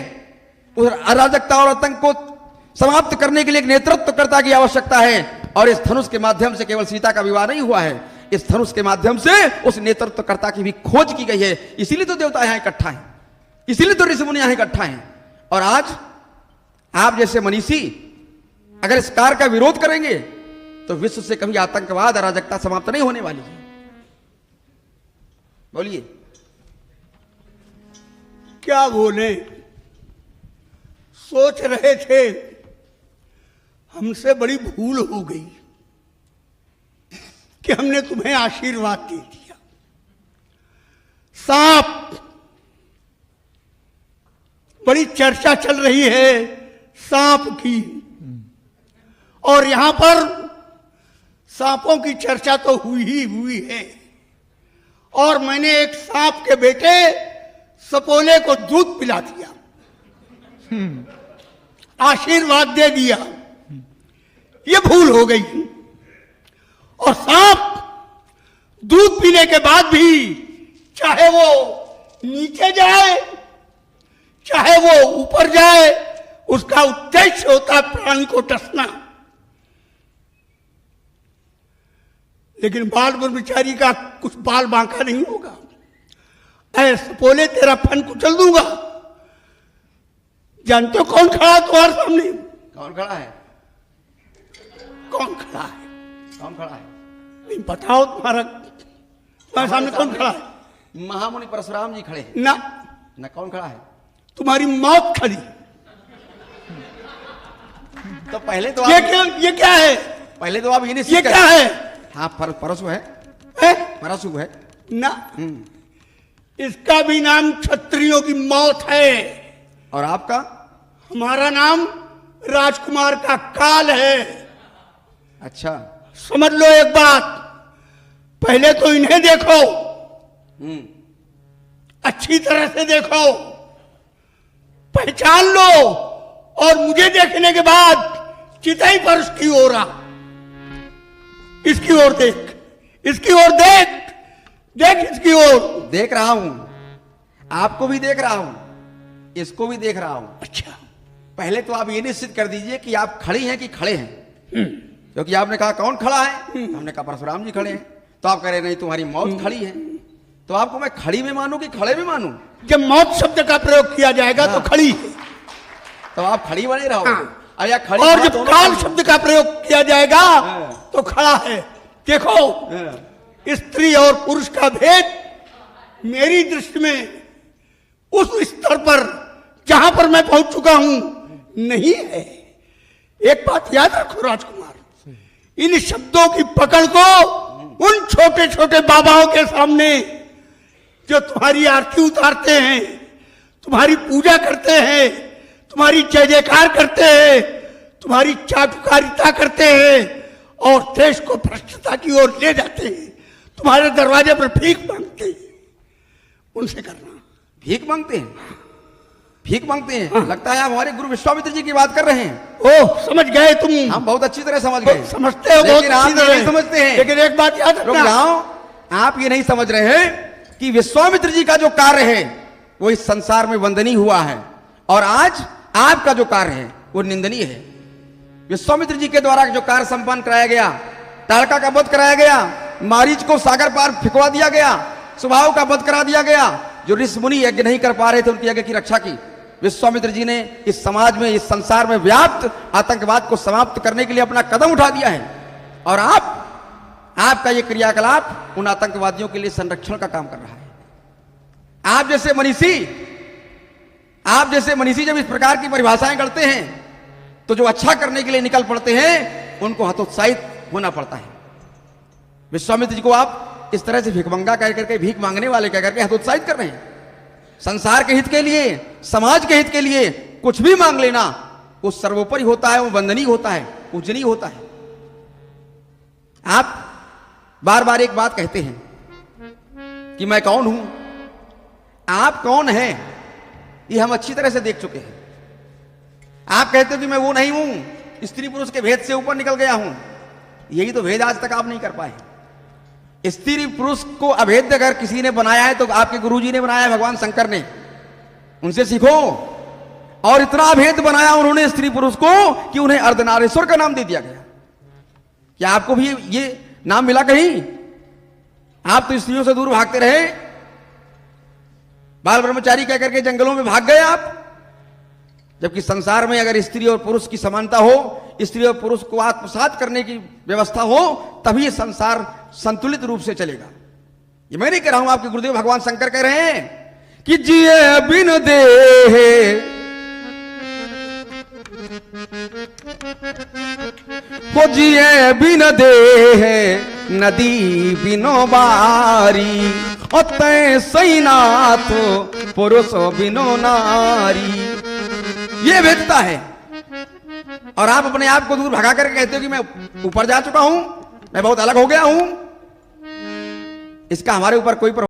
S4: उस अराजकता और आतंक को समाप्त करने के लिए एक नेतृत्वकर्ता की आवश्यकता है। और इस धनुष के माध्यम से केवल सीता का विवाह नहीं हुआ है, इस धनुष के माध्यम से उस नेतृत्वकर्ता की भी खोज की गई है। इसीलिए तो देवता यहां इकट्ठा है, इसीलिए तो ऋषि मुनि यहां इकट्ठा हैं। और आज आप जैसे मनीषी अगर इस कार्य का विरोध करेंगे तो विश्व से कभी आतंकवाद अराजकता समाप्त नहीं होने वाली है। बोलिए।
S1: क्या बोले? सोच रहे थे हमसे बड़ी भूल हो गई कि हमने तुम्हें आशीर्वाद दे दिया। सांप, बड़ी चर्चा चल रही है सांप की, और यहां पर सांपों की चर्चा तो हुई ही हुई है। और मैंने एक सांप के बेटे सपोले को दूध पिला दिया, आशीर्वाद दे दिया। ये भूल हो गई। और सांप दूध पीने के बाद भी चाहे वो नीचे जाए चाहे वो ऊपर जाए, उसका उद्देश्य होता है प्राणी को डसना। लेकिन बाल ब्रह्मचारी का कुछ बाल बांका नहीं होगा। ऐसे बोले तेरा फन कुचल दूंगा। जानते हो कौन खड़ा है तुम्हारे सामने?
S4: कौन खड़ा है?
S1: कौन खड़ा है?
S4: कौन खड़ा है?
S1: नहीं बताओ, तुम्हारे सामने कौन खड़ा है?
S4: महामुनि परशुराम जी खड़े हैं।
S1: ना
S4: कौन खड़ा है?
S1: तुम्हारी मौत खड़ी।
S4: तो पहले तो
S1: ये क्या है?
S4: पहले तो आप ये नहीं,
S1: ये क्या है?
S4: हाँ परसु है, परसु है
S1: ना। इसका भी नाम क्षत्रियों की मौत है।
S4: और आपका?
S1: हमारा नाम राजकुमार का काल है।
S4: अच्छा,
S1: समझ लो एक बात, पहले तो इन्हें देखो, अच्छी तरह से देखो, पहचान लो, और मुझे देखने के बाद चिताई पर उसकी ओर आ, इसकी ओर देख, इसकी ओर देख, देख इसकी ओर।
S4: देख रहा हूं, आपको भी देख रहा हूं, इसको भी देख रहा हूं।
S1: अच्छा,
S4: पहले तो आप ये निश्चित कर दीजिए कि आप खड़ी हैं कि खड़े हैं। क्योंकि आपने कहा कौन खड़ा है, हमने कहा परशुराम जी खड़े हैं। तो आप कह रहे नहीं तुम्हारी मौत खड़ी है। तो आपको मैं खड़ी में मानूं कि खड़े में मानूं?
S1: जब मौत शब्द का प्रयोग किया जाएगा तो खड़ी है,
S4: तो आप खड़ी बने रहोगे। या खड़ी,
S1: और जब काल शब्द का प्रयोग किया जाएगा तो खड़ा है। देखो, स्त्री और पुरुष का भेद मेरी दृष्टि में उस स्तर पर जहां पर मैं पहुंच चुका हूं नहीं है। एक बात याद रखो राजकुमार, इन शब्दों की पकड़ को उन छोटे छोटे बाबाओं के सामने जो तुम्हारी आरती उतारते हैं, तुम्हारी पूजा करते हैं, तुम्हारी जय जयकार करते हैं, तुम्हारी चाटुकारिता करते हैं और देश को भ्रष्टता की ओर ले जाते हैं, तुम्हारे दरवाजे पर भीख मांगते हैं, उनसे करना।
S4: भीख मांगते हैं? भीक मांगते हैं? लगता है आप हमारे गुरु विश्वामित्र जी की बात कर रहे हैं।
S1: ओह, समझ गए तुम।
S4: हम बहुत अच्छी तरह समझ गए।
S1: समझते हो, बहुत
S4: लेकिन आप
S1: अच्छी तरह
S4: नहीं समझते हैं।
S1: लेकिन एक बात याद
S4: रुक
S1: रखना,
S4: जाओ, आप ये नहीं समझ रहे हैं कि विश्वामित्र जी का जो कार्य है वो इस संसार में वंदनीय हुआ है, और आज आपका जो कार्य है वो निंदनीय है। विश्वामित्र जी के द्वारा जो कार्य संपन्न कराया गया, ताड़का का वध कराया गया, मारीच को सागर पार फिकवा दिया गया, स्वभाव का वध करा दिया गया, जो ऋषि मुनि यज्ञ नहीं कर पा रहे थे उनके यज्ञ की रक्षा की विश्वामित्र जी ने इस समाज में, इस संसार में व्याप्त आतंकवाद को समाप्त करने के लिए अपना कदम उठा दिया है। और आपका ये क्रियाकलाप उन आतंकवादियों के लिए संरक्षण का काम कर रहा है। आप जैसे मनीषी जब इस प्रकार की परिभाषाएं करते हैं तो जो अच्छा करने के लिए निकल पड़ते हैं उनको हतोत्साहित होना पड़ता है। विश्वामित्र जी को आप इस तरह से भिखमंगा कह करके, भीख मांगने वाले कह करके हतोत्साहित कर रहे हैं। संसार के हित के लिए, समाज के हित के लिए कुछ भी मांग लेना वो सर्वोपरि होता है, वो वंदनीय होता है, पूजनीय होता है। आप बार बार एक बात कहते हैं कि मैं कौन हूं, आप कौन हैं, ये हम अच्छी तरह से देख चुके हैं। आप कहते हो कि मैं वो नहीं हूं, स्त्री पुरुष के भेद से ऊपर निकल गया हूं। यही तो भेद आज तक आप नहीं कर पाए। स्त्री पुरुष को अभेद्य अगर किसी ने बनाया है तो आपके गुरुजी ने बनाया है, भगवान शंकर ने, उनसे सीखो। और इतना अभेद बनाया उन्होंने स्त्री पुरुष को कि उन्हें अर्धनारीश्वर का नाम दे दिया गया। क्या आपको भी ये नाम मिला कहीं? आप तो स्त्रियों से दूर भागते रहे, बाल ब्रह्मचारी कह करके जंगलों में भाग गए आप। जबकि संसार में अगर स्त्री और पुरुष की समानता हो, स्त्री और पुरुष को आत्मसात करने की व्यवस्था हो, तभी ये संसार संतुलित रूप से चलेगा। ये मैं नहीं कह रहा हूं, आपके गुरुदेव भगवान शंकर कह रहे हैं कि जिए बिन देहे हो, जिए बिन देहे नदी बिनो बारी, और तय सही नाथ पुरुष बिनो नारी। ये भेदता है। और आप अपने आप को दूर भगा कर कहते हो कि मैं ऊपर जा चुका हूं, मैं बहुत अलग हो गया हूं। इसका हमारे ऊपर कोई